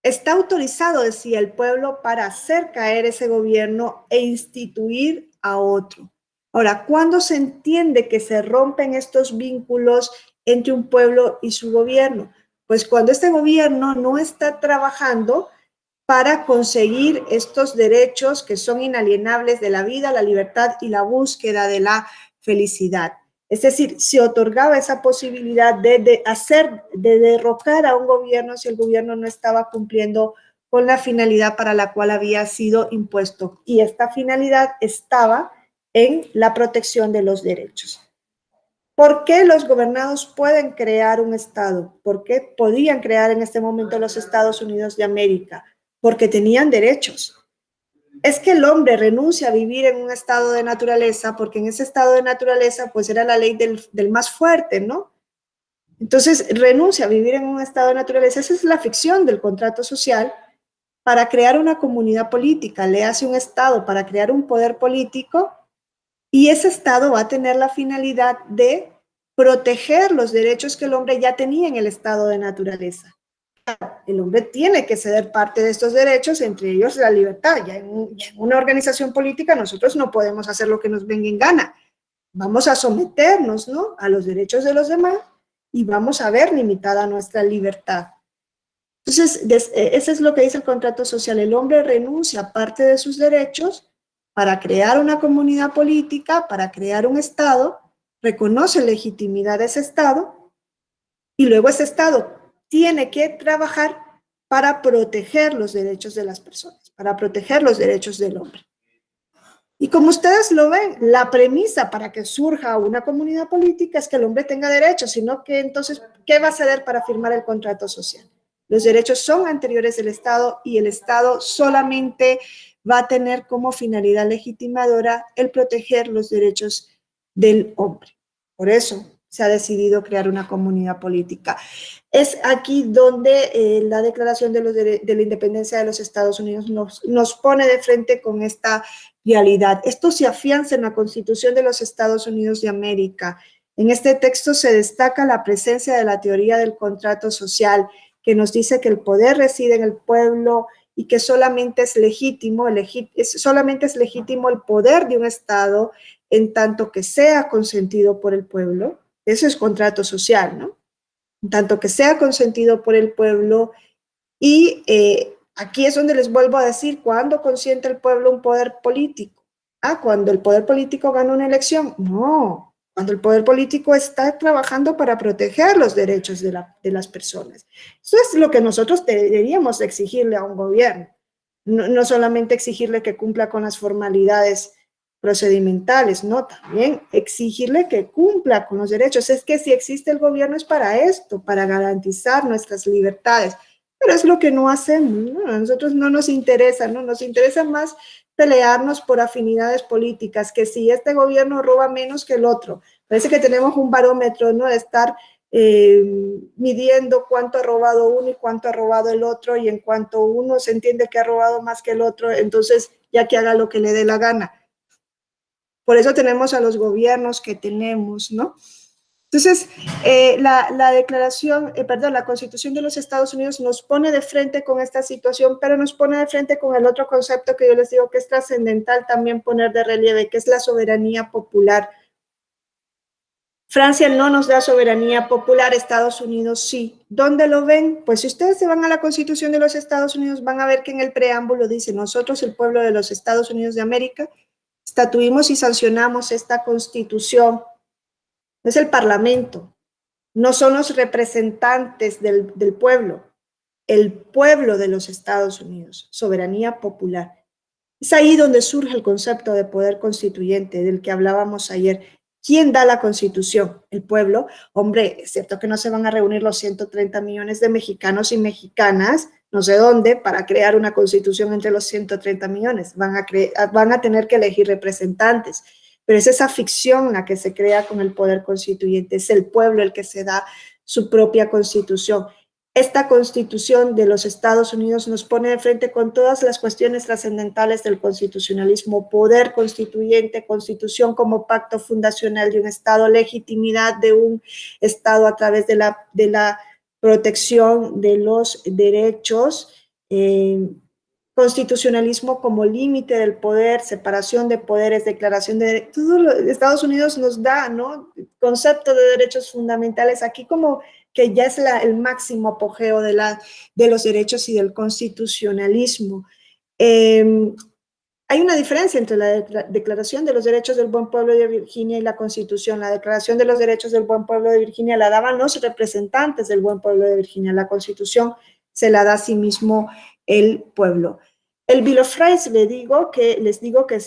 está autorizado, decía el pueblo, para hacer caer ese gobierno e instituir a otro. Ahora, ¿cuándo se entiende que se rompen estos vínculos entre un pueblo y su gobierno? Pues cuando este gobierno no está trabajando para conseguir estos derechos que son inalienables de la vida, la libertad y la búsqueda de la felicidad. Es decir, se otorgaba esa posibilidad de derrocar a un gobierno si el gobierno no estaba cumpliendo con la finalidad para la cual había sido impuesto. Y esta finalidad estaba en la protección de los derechos. ¿Por qué los gobernados pueden crear un Estado? ¿Por qué podían crear en este momento los Estados Unidos de América? Porque tenían derechos. Es que el hombre renuncia a vivir en un estado de naturaleza porque en ese estado de naturaleza pues era la ley del más fuerte, ¿no? Entonces renuncia a vivir en un estado de naturaleza. Esa es la ficción del contrato social para crear una comunidad política. Le hace un estado para crear un poder político y ese estado va a tener la finalidad de proteger los derechos que el hombre ya tenía en el estado de naturaleza. El hombre tiene que ceder parte de estos derechos, entre ellos la libertad. Ya en una organización política nosotros no podemos hacer lo que nos venga en gana. Vamos a someternos, ¿no?, a los derechos de los demás y vamos a ver limitada nuestra libertad. Entonces, eso es lo que dice el contrato social. El hombre renuncia a parte de sus derechos para crear una comunidad política, para crear un Estado, reconoce legitimidad de ese Estado y luego ese Estado tiene que trabajar para proteger los derechos de las personas, para proteger los derechos del hombre. Y como ustedes lo ven, la premisa para que surja una comunidad política es que el hombre tenga derechos, sino que entonces, ¿qué va a ceder para firmar el contrato social? Los derechos son anteriores del Estado y el Estado solamente va a tener como finalidad legitimadora el proteger los derechos del hombre. Por eso se ha decidido crear una comunidad política. Es aquí donde la Declaración de la Independencia de los Estados Unidos nos pone de frente con esta realidad. Esto se afianza en la Constitución de los Estados Unidos de América. En este texto se destaca la presencia de la teoría del contrato social, que nos dice que el poder reside en el pueblo y que solamente es legítimo el poder de un Estado en tanto que sea consentido por el pueblo. Eso es contrato social, ¿no? En tanto que sea consentido por el pueblo. Y aquí es donde les vuelvo a decir, ¿cuándo consiente el pueblo un poder político? ¿Cuando el poder político gana una elección? No, cuando el poder político está trabajando para proteger los derechos de las personas. Eso es lo que nosotros deberíamos exigirle a un gobierno. No solamente exigirle que cumpla con las formalidades procedimentales, ¿no? También exigirle que cumpla con los derechos. Es que si existe el gobierno es para esto, para garantizar nuestras libertades, pero es lo que no hacemos, ¿no? A nosotros no nos interesa, ¿no? Nos interesa más pelearnos por afinidades políticas, que si este gobierno roba menos que el otro. Parece que tenemos un barómetro, ¿no? De estar midiendo cuánto ha robado uno y cuánto ha robado el otro, y en cuanto uno se entiende que ha robado más que el otro, entonces ya que haga lo que le dé la gana. Por eso tenemos a los gobiernos que tenemos, ¿no? Entonces, la declaración, perdón, la Constitución de los Estados Unidos nos pone de frente con esta situación, pero nos pone de frente con el otro concepto que yo les digo que es trascendental también poner de relieve, que es la soberanía popular. Francia no nos da soberanía popular, Estados Unidos sí. ¿Dónde lo ven? Pues si ustedes se van a la Constitución de los Estados Unidos, van a ver que en el preámbulo dice: nosotros, el pueblo de los Estados Unidos de América, estatuimos y sancionamos esta Constitución. Es el Parlamento, no son los representantes del pueblo, el pueblo de los Estados Unidos, soberanía popular. Es ahí donde surge el concepto de poder constituyente del que hablábamos ayer. ¿Quién da la Constitución? El pueblo. Hombre, es cierto que no se van a reunir los 130 millones de mexicanos y mexicanas, no sé dónde, para crear una Constitución entre los 130 millones. Van a tener que elegir representantes. Pero es esa ficción la que se crea con el poder constituyente. Es el pueblo el que se da su propia Constitución. Esta Constitución de los Estados Unidos nos pone de frente con todas las cuestiones trascendentales del constitucionalismo: poder constituyente, Constitución como pacto fundacional de un Estado, legitimidad de un Estado a través de la protección de los derechos, constitucionalismo como límite del poder, separación de poderes, declaración de todo Estados Unidos nos da, ¿no? Concepto de derechos fundamentales aquí como que ya es el máximo apogeo de los derechos y del constitucionalismo. Hay una diferencia entre la Declaración de los Derechos del Buen Pueblo de Virginia y la Constitución. La Declaración de los Derechos del Buen Pueblo de Virginia la daban los representantes del Buen Pueblo de Virginia. La Constitución se la da a sí mismo el pueblo. El Bill of Rights, les digo que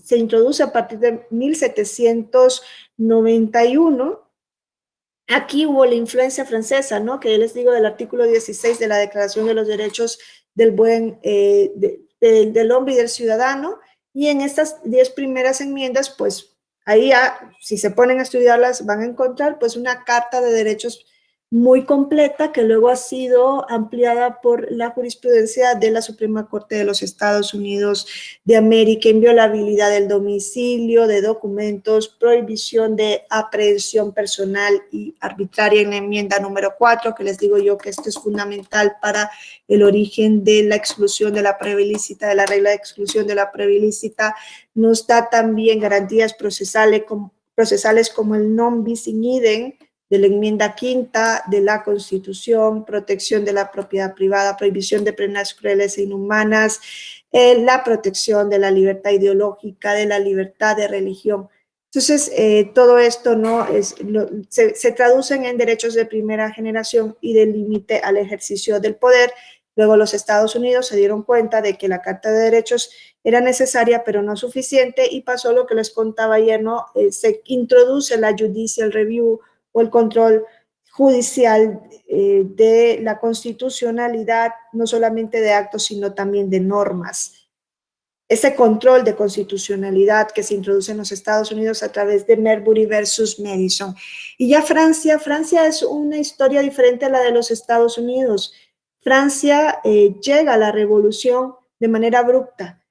se introduce a partir de 1791. Aquí hubo la influencia francesa, ¿no? Que les digo del artículo 16 de la Declaración de los Derechos del del hombre y del ciudadano, y en estas 10 primeras enmiendas, pues ahí si se ponen a estudiarlas van a encontrar pues una carta de derechos muy completa que luego ha sido ampliada por la jurisprudencia de la Suprema Corte de los Estados Unidos de América: inviolabilidad del domicilio, de documentos, prohibición de aprehensión personal y arbitraria en la enmienda número 4, que les digo yo que esto es fundamental para el origen de la exclusión de la prueba ilícita, de la regla de exclusión de la prueba ilícita. Nos da también garantías procesales como el non bis in idem de la enmienda 5ª de la Constitución, protección de la propiedad privada, prohibición de penas crueles e inhumanas, la protección de la libertad ideológica, de la libertad de religión. Entonces, todo esto ¿no? se traducen en derechos de primera generación y del límite al ejercicio del poder. Luego los Estados Unidos se dieron cuenta de que la Carta de Derechos era necesaria, pero no suficiente, y pasó lo que les contaba ayer, ¿no? Se introduce la judicial review o el control judicial de la constitucionalidad, no solamente de actos, sino también de normas. Ese control de constitucionalidad que se introduce en los Estados Unidos a través de Marbury versus Madison. Y ya Francia es una historia diferente a la de los Estados Unidos. Francia llega a la revolución de manera abrupta.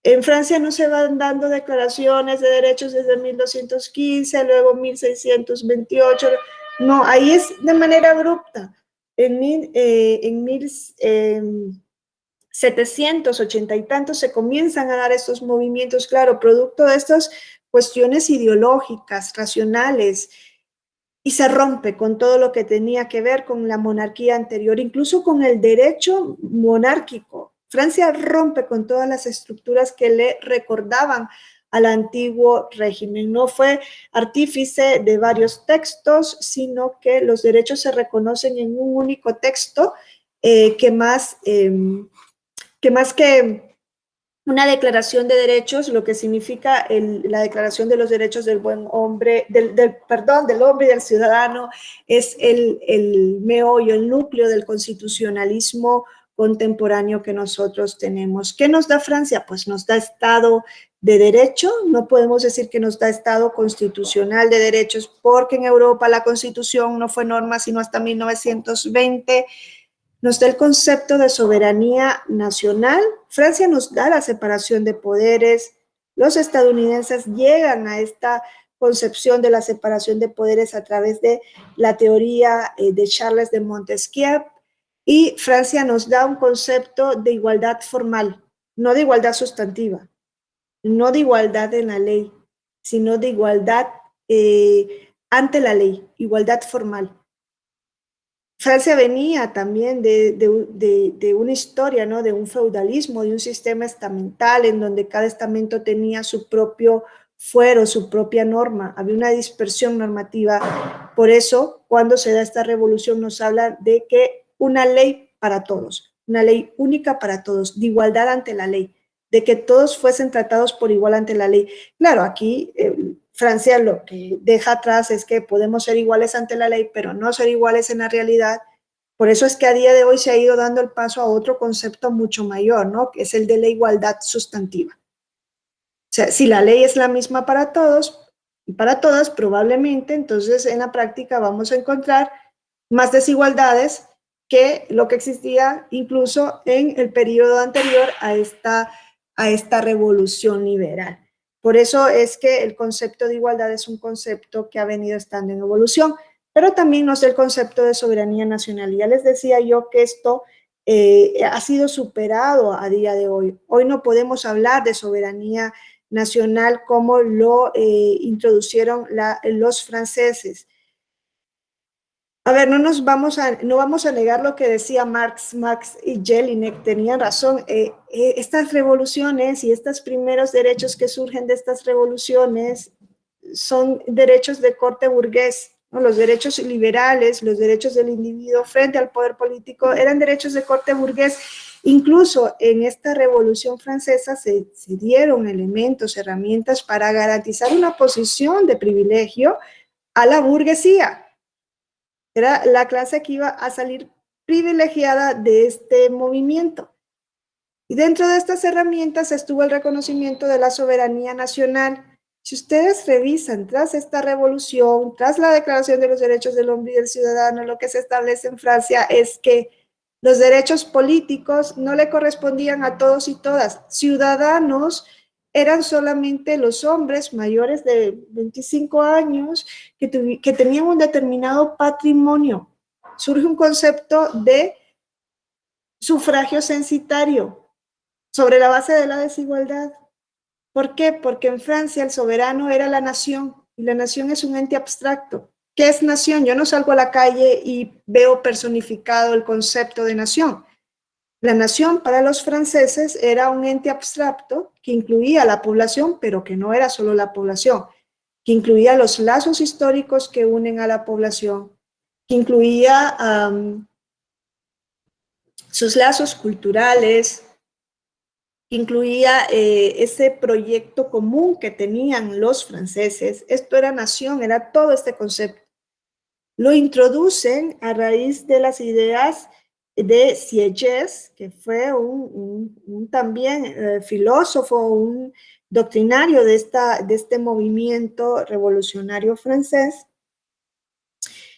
En Francia no se van dando declaraciones de derechos desde 1215, luego 1628. No, ahí es de manera abrupta. En 1780 y tantos se comienzan a dar estos movimientos, claro, producto de estas cuestiones ideológicas, racionales, y se rompe con todo lo que tenía que ver con la monarquía anterior, incluso con el derecho monárquico. Francia rompe con todas las estructuras que le recordaban al antiguo régimen. No fue artífice de varios textos, sino que los derechos se reconocen en un único texto que más que una declaración de derechos, lo que significa la declaración de los derechos del buen hombre, del hombre y del ciudadano, es el meollo, el núcleo del constitucionalismo contemporáneo que nosotros tenemos. ¿Qué nos da Francia? Pues nos da Estado de Derecho, no podemos decir que nos da Estado constitucional de derechos, porque en Europa la Constitución no fue norma sino hasta 1920, nos da el concepto de soberanía nacional. Francia nos da la separación de poderes. Los estadounidenses llegan a esta concepción de la separación de poderes a través de la teoría de Charles de Montesquieu, y Francia nos da un concepto de igualdad formal, no de igualdad sustantiva, no de igualdad en la ley, sino de igualdad ante la ley, igualdad formal. Francia venía también de una historia, ¿no? De un feudalismo, de un sistema estamental en donde cada estamento tenía su propio fuero, su propia norma, había una dispersión normativa. Por eso, cuando se da esta revolución, nos habla de que una ley para todos, una ley única para todos, de igualdad ante la ley, de que todos fuesen tratados por igual ante la ley. Claro, aquí Francia lo que deja atrás es que podemos ser iguales ante la ley, pero no ser iguales en la realidad. Por eso es que a día de hoy se ha ido dando el paso a otro concepto mucho mayor, ¿no? Que es el de la igualdad sustantiva. O sea, si la ley es la misma para todos y para todas, probablemente entonces en la práctica vamos a encontrar más desigualdades que lo que existía incluso en el periodo anterior a esta revolución liberal. Por eso es que el concepto de igualdad es un concepto que ha venido estando en evolución, pero también nos da el concepto de soberanía nacional. Ya les decía yo que esto ha sido superado a día de hoy. Hoy no podemos hablar de soberanía nacional como lo introducieron los franceses. A ver, no vamos a negar lo que decía Marx y Jelinek, tenían razón. Estas revoluciones y estos primeros derechos que surgen de estas revoluciones son derechos de corte burgués, ¿no? Los derechos liberales, los derechos del individuo frente al poder político eran derechos de corte burgués. Incluso en esta revolución francesa se dieron elementos, herramientas para garantizar una posición de privilegio a la burguesía. Era la clase que iba a salir privilegiada de este movimiento. Y dentro de estas herramientas estuvo el reconocimiento de la soberanía nacional. Si ustedes revisan tras esta revolución, tras la Declaración de los Derechos del Hombre y del Ciudadano, lo que se establece en Francia es que los derechos políticos no le correspondían a todos y todas. Ciudadanos eran solamente los hombres mayores de 25 años que tenían un determinado patrimonio. Surge un concepto de sufragio censitario sobre la base de la desigualdad. ¿Por qué? Porque en Francia el soberano era la nación, y la nación es un ente abstracto. ¿Qué es nación? Yo no salgo a la calle y veo personificado el concepto de nación. La nación para los franceses era un ente abstracto que incluía a la población, pero que no era solo la población, que incluía los lazos históricos que unen a la población, que incluía sus lazos culturales, que incluía ese proyecto común que tenían los franceses. Esto era nación, era todo este concepto. Lo introducen a raíz de las ideas de Sieyès, que fue un también filósofo, un doctrinario de este movimiento revolucionario francés.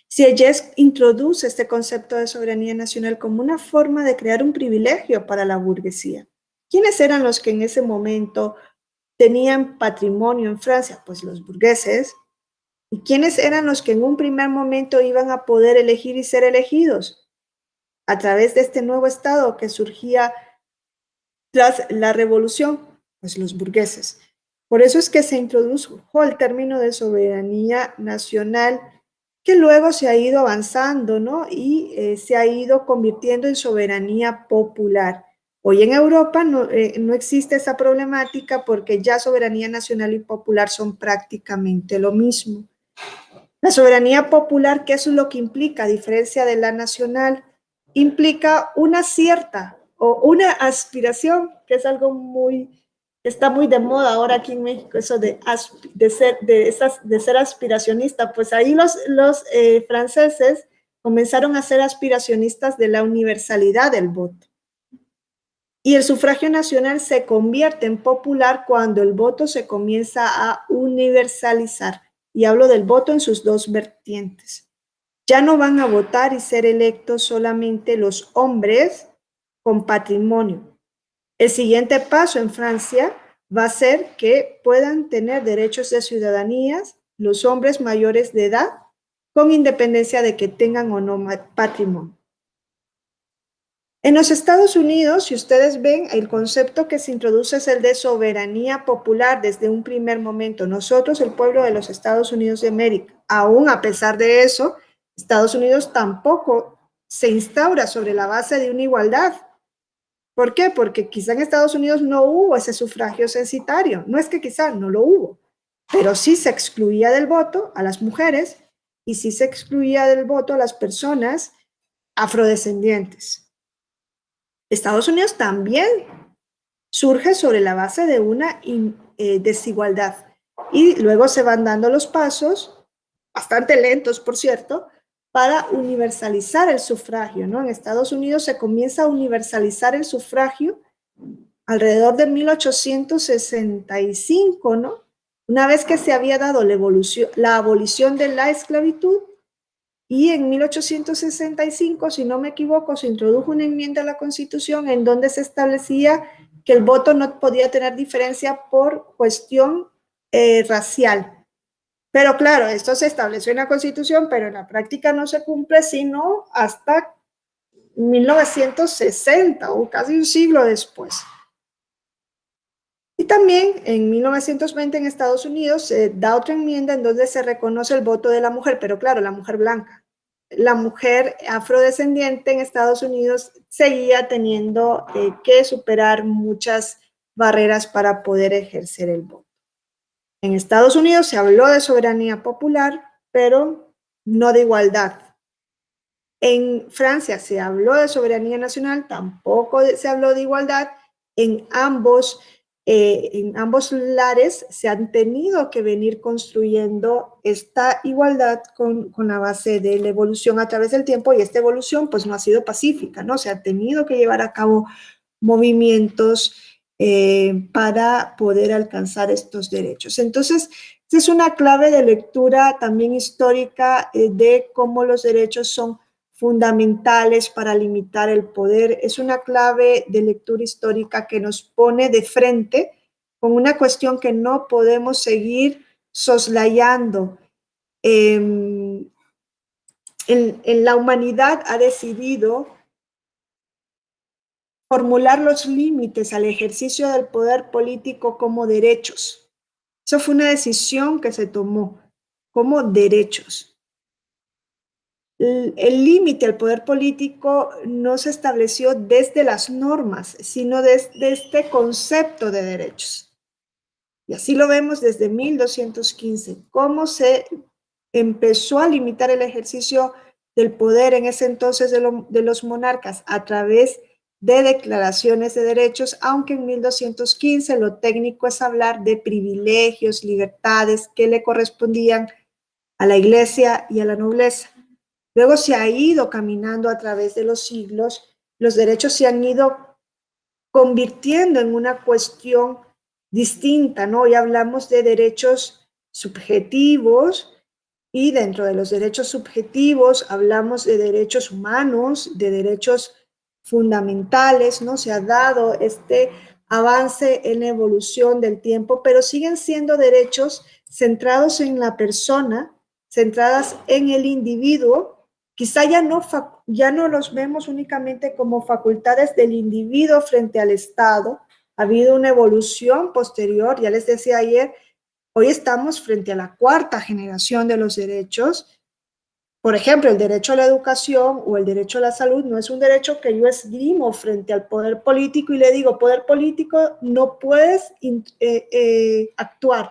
Sieyès introduce este concepto de soberanía nacional como una forma de crear un privilegio para la burguesía. ¿Quiénes eran los que en ese momento tenían patrimonio en Francia? Pues los burgueses. ¿Y quiénes eran los que en un primer momento iban a poder elegir y ser elegidos? A través de este nuevo Estado que surgía tras la revolución, pues los burgueses. Por eso es que se introdujo el término de soberanía nacional, que luego se ha ido avanzando, ¿no? Y se ha ido convirtiendo en soberanía popular. Hoy en Europa no existe esa problemática porque ya soberanía nacional y popular son prácticamente lo mismo. La soberanía popular, ¿qué es lo que implica? A diferencia de la nacional, implica una cierta o una aspiración, que es algo está muy de moda ahora aquí en México, eso de ser aspiracionista. Pues ahí los franceses comenzaron a ser aspiracionistas de la universalidad del voto. Y el sufragio nacional se convierte en popular cuando el voto se comienza a universalizar. Y hablo del voto en sus dos vertientes. Ya no van a votar y ser electos solamente los hombres con patrimonio. El siguiente paso en Francia va a ser que puedan tener derechos de ciudadanía los hombres mayores de edad, con independencia de que tengan o no patrimonio. En los Estados Unidos, si ustedes ven, el concepto que se introduce es el de soberanía popular desde un primer momento. Nosotros, el pueblo de los Estados Unidos de América, aún a pesar de eso, Estados Unidos tampoco se instaura sobre la base de una igualdad. ¿Por qué? Porque quizá en Estados Unidos no hubo ese sufragio censitario. No es que quizá no lo hubo, pero sí se excluía del voto a las mujeres y sí se excluía del voto a las personas afrodescendientes. Estados Unidos también surge sobre la base de una desigualdad y luego se van dando los pasos, bastante lentos por cierto, para universalizar el sufragio, ¿no? En Estados Unidos se comienza a universalizar el sufragio alrededor de 1865, ¿no? Una vez que se había dado la abolición de la esclavitud, y en 1865, si no me equivoco, se introdujo una enmienda a la Constitución en donde se establecía que el voto no podía tener diferencia por cuestión racial. Pero claro, esto se estableció en la Constitución, pero en la práctica no se cumple sino hasta 1960 o casi un siglo después. Y también en 1920 en Estados Unidos se da otra enmienda en donde se reconoce el voto de la mujer, pero claro, la mujer blanca. La mujer afrodescendiente en Estados Unidos seguía teniendo que superar muchas barreras para poder ejercer el voto. En Estados Unidos se habló de soberanía popular, pero no de igualdad. En Francia se habló de soberanía nacional, tampoco se habló de igualdad. En ambos lares se han tenido que venir construyendo esta igualdad con la base de la evolución a través del tiempo, y esta evolución pues no ha sido pacífica, ¿no? Se ha tenido que llevar a cabo movimientos para poder alcanzar estos derechos. Entonces, esta es una clave de lectura también histórica de cómo los derechos son fundamentales para limitar el poder. Es una clave de lectura histórica que nos pone de frente con una cuestión que no podemos seguir soslayando. En la humanidad ha decidido formular los límites al ejercicio del poder político como derechos. Eso fue una decisión que se tomó como derechos. El límite al poder político no se estableció desde las normas, sino desde este concepto de derechos. Y así lo vemos desde 1215, cómo se empezó a limitar el ejercicio del poder en ese entonces de los monarcas a través de declaraciones de derechos, aunque en 1215 lo técnico es hablar de privilegios, libertades que le correspondían a la iglesia y a la nobleza. Luego se ha ido caminando a través de los siglos, los derechos se han ido convirtiendo en una cuestión distinta, ¿no? Hoy hablamos de derechos subjetivos y dentro de los derechos subjetivos hablamos de derechos humanos, de derechos fundamentales, ¿no? Se ha dado este avance en la evolución del tiempo, pero siguen siendo derechos centrados en la persona, centradas en el individuo. Quizá ya no los vemos únicamente como facultades del individuo frente al Estado. Ha habido una evolución posterior, ya les decía ayer, hoy estamos frente a la cuarta generación de los derechos. Por ejemplo, el derecho a la educación o el derecho a la salud no es un derecho que yo esgrimo frente al poder político y le digo, poder político, no puedes actuar,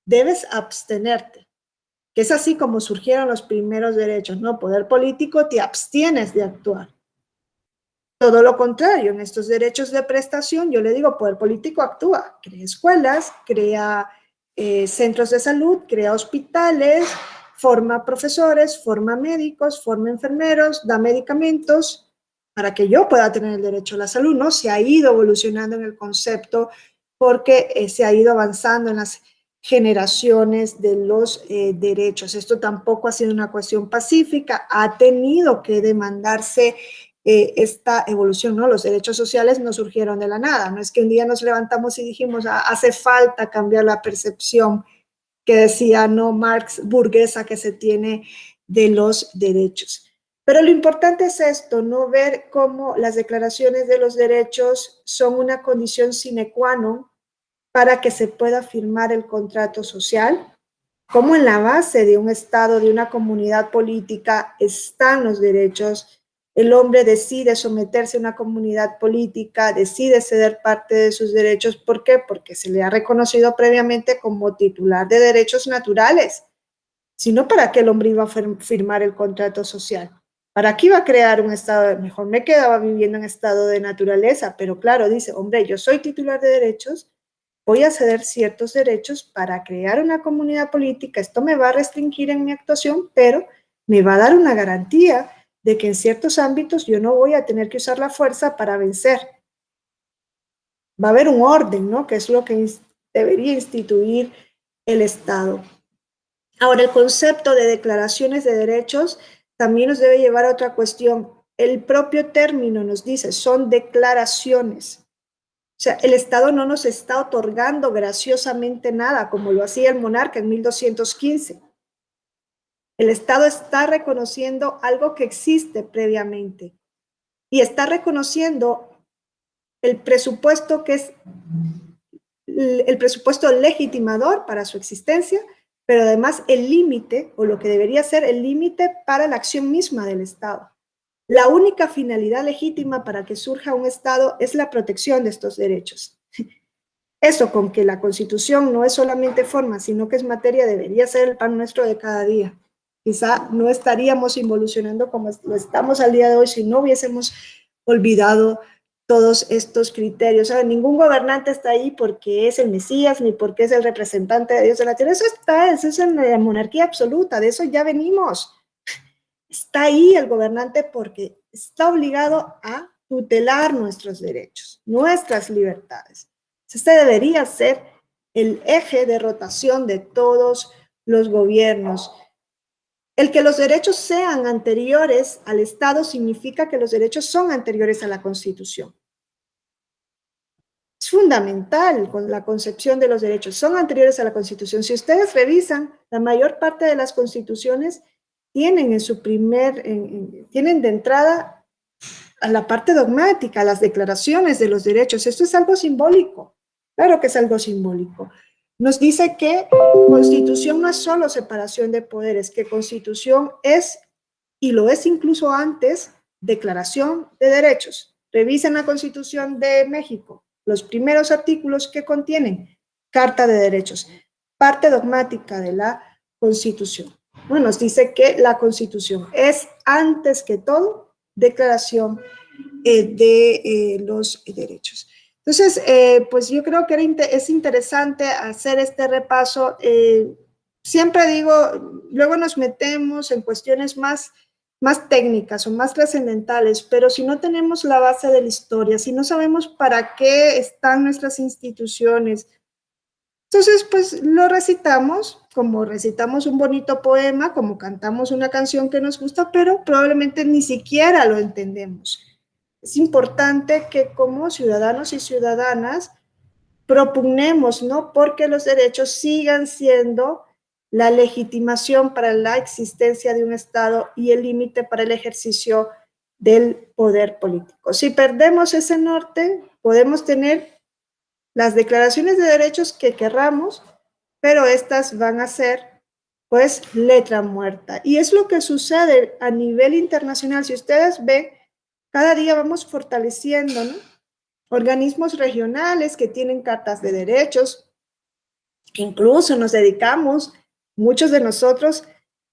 debes abstenerte. Que es así como surgieron los primeros derechos, ¿no? Poder político, te abstienes de actuar. Todo lo contrario, en estos derechos de prestación, yo le digo, poder político actúa, crea escuelas, crea centros de salud, crea hospitales, forma profesores, forma médicos, forma enfermeros, da medicamentos para que yo pueda tener el derecho a la salud, ¿no? Se ha ido evolucionando en el concepto porque se ha ido avanzando en las generaciones de los derechos. Esto tampoco ha sido una cuestión pacífica, ha tenido que demandarse esta evolución, ¿no? Los derechos sociales no surgieron de la nada, no es que un día nos levantamos y dijimos, hace falta cambiar la percepción que decía, no, Marx, burguesa que se tiene de los derechos. Pero lo importante es esto, no ver cómo las declaraciones de los derechos son una condición sine qua non para que se pueda firmar el contrato social, como en la base de un Estado, de una comunidad política, están los derechos. El hombre decide someterse a una comunidad política, decide ceder parte de sus derechos. ¿Por qué? Porque se le ha reconocido previamente como titular de derechos naturales. Si no, ¿para qué el hombre iba a firmar el contrato social? ¿Para qué iba a crear un estado? Mejor me quedaba viviendo en estado de naturaleza, pero claro, dice, hombre, yo soy titular de derechos, voy a ceder ciertos derechos para crear una comunidad política, esto me va a restringir en mi actuación, pero me va a dar una garantía de que en ciertos ámbitos yo no voy a tener que usar la fuerza para vencer. Va a haber un orden, ¿no? Que es lo que debería instituir el Estado. Ahora, el concepto de declaraciones de derechos también nos debe llevar a otra cuestión. El propio término nos dice, son declaraciones. O sea, el Estado no nos está otorgando graciosamente nada, como lo hacía el monarca en 1215. El Estado está reconociendo algo que existe previamente y está reconociendo el presupuesto que es el presupuesto legitimador para su existencia, pero además el límite, o lo que debería ser el límite para la acción misma del Estado. La única finalidad legítima para que surja un Estado es la protección de estos derechos. Eso, con que la Constitución no es solamente forma, sino que es materia, debería ser el pan nuestro de cada día. Quizá no estaríamos involucionando como lo estamos al día de hoy si no hubiésemos olvidado todos estos criterios. ¿Saben? Ningún gobernante está ahí porque es el Mesías ni porque es el representante de Dios en la tierra. Eso es en la monarquía absoluta, de eso ya venimos. Está ahí el gobernante porque está obligado a tutelar nuestros derechos, nuestras libertades. Este debería ser el eje de rotación de todos los gobiernos. El que los derechos sean anteriores al Estado significa que los derechos son anteriores a la Constitución. Es fundamental con la concepción de los derechos, son anteriores a la Constitución. Si ustedes revisan, la mayor parte de las constituciones tienen en su tienen de entrada a la parte dogmática, las declaraciones de los derechos. Esto es algo simbólico. Claro que es algo simbólico. Nos dice que Constitución no es solo separación de poderes, que Constitución es, y lo es incluso antes, declaración de derechos. Revisen la Constitución de México, los primeros artículos que contienen Carta de Derechos, parte dogmática de la Constitución. Bueno, nos dice que la Constitución es, antes que todo, declaración de los derechos. Entonces, pues yo creo que es interesante hacer este repaso. Siempre digo, luego nos metemos en cuestiones más técnicas o más trascendentales, pero si no tenemos la base de la historia, si no sabemos para qué están nuestras instituciones, entonces pues lo recitamos, como recitamos un bonito poema, como cantamos una canción que nos gusta, pero probablemente ni siquiera lo entendemos. Es importante que como ciudadanos y ciudadanas propugnemos, ¿no? Porque los derechos sigan siendo la legitimación para la existencia de un Estado y el límite para el ejercicio del poder político. Si perdemos ese norte, podemos tener las declaraciones de derechos que querramos, pero estas van a ser, pues, letra muerta. Y es lo que sucede a nivel internacional. Si ustedes ven, cada día vamos fortaleciendo, ¿no? Organismos regionales que tienen cartas de derechos, incluso nos dedicamos, muchos de nosotros,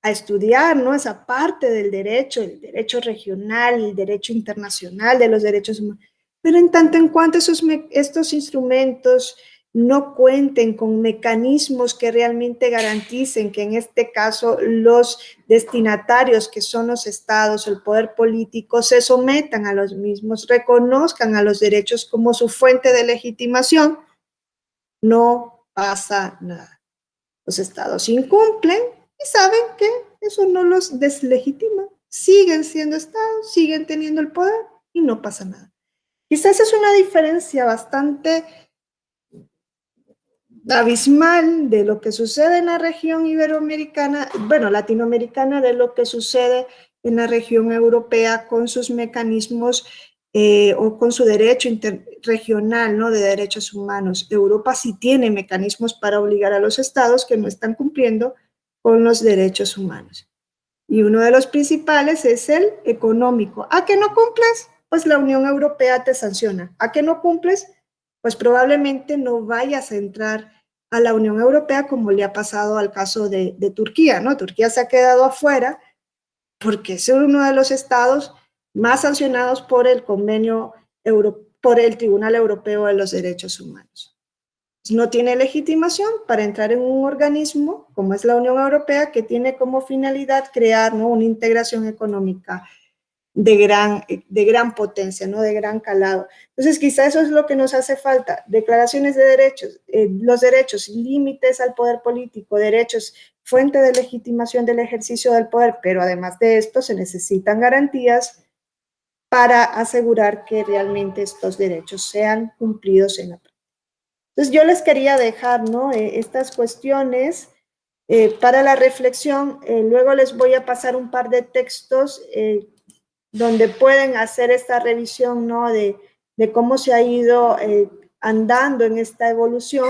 a estudiar, ¿no? Esa parte del derecho, el derecho regional, el derecho internacional de los derechos humanos. Pero en tanto en cuanto estos instrumentos no cuenten con mecanismos que realmente garanticen que en este caso los destinatarios, que son los estados, el poder político, se sometan a los mismos, reconozcan a los derechos como su fuente de legitimación, no pasa nada. Los estados incumplen y saben que eso no los deslegitima. Siguen siendo estados, siguen teniendo el poder y no pasa nada. Quizás es una diferencia bastante abismal de lo que sucede en la región iberoamericana, bueno, latinoamericana, de lo que sucede en la región europea con sus mecanismos o con su derecho regional, ¿no? De derechos humanos. Europa sí tiene mecanismos para obligar a los estados que no están cumpliendo con los derechos humanos. Y uno de los principales es el económico. ¿A qué no cumples? Pues la Unión Europea te sanciona. ¿A qué no cumples? Pues probablemente no vayas a entrar a la Unión Europea como le ha pasado al caso de Turquía, ¿no? Turquía se ha quedado afuera porque es uno de los estados más sancionados por el convenio por el Tribunal Europeo de los Derechos Humanos. No tiene legitimación para entrar en un organismo como es la Unión Europea, que tiene como finalidad crear, ¿no? Una integración económica de gran potencia, ¿no? De gran calado. Entonces, quizá eso es lo que nos hace falta, declaraciones de derechos, los derechos, límites al poder político, derechos, fuente de legitimación del ejercicio del poder, pero además de esto se necesitan garantías para asegurar que realmente estos derechos sean cumplidos en la práctica. Entonces, yo les quería dejar, ¿no? Estas cuestiones para la reflexión. Luego les voy a pasar un par de textos donde pueden hacer esta revisión, ¿no? De cómo se ha ido andando en esta evolución.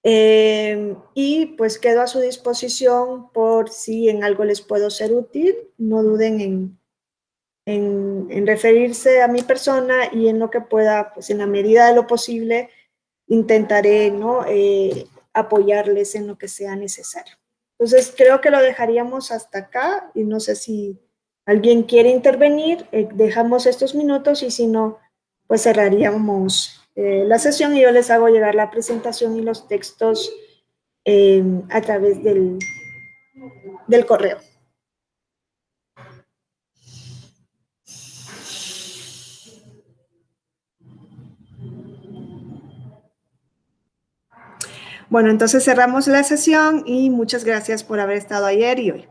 Y pues quedo a su disposición por si en algo les puedo ser útil. No duden en referirse a mi persona y en lo que pueda, pues en la medida de lo posible, intentaré, ¿no? Apoyarles en lo que sea necesario. Entonces, creo que lo dejaríamos hasta acá y no sé si alguien quiere intervenir, dejamos estos minutos y si no, pues cerraríamos la sesión y yo les hago llegar la presentación y los textos a través del correo. Bueno, entonces cerramos la sesión y muchas gracias por haber estado ayer y hoy.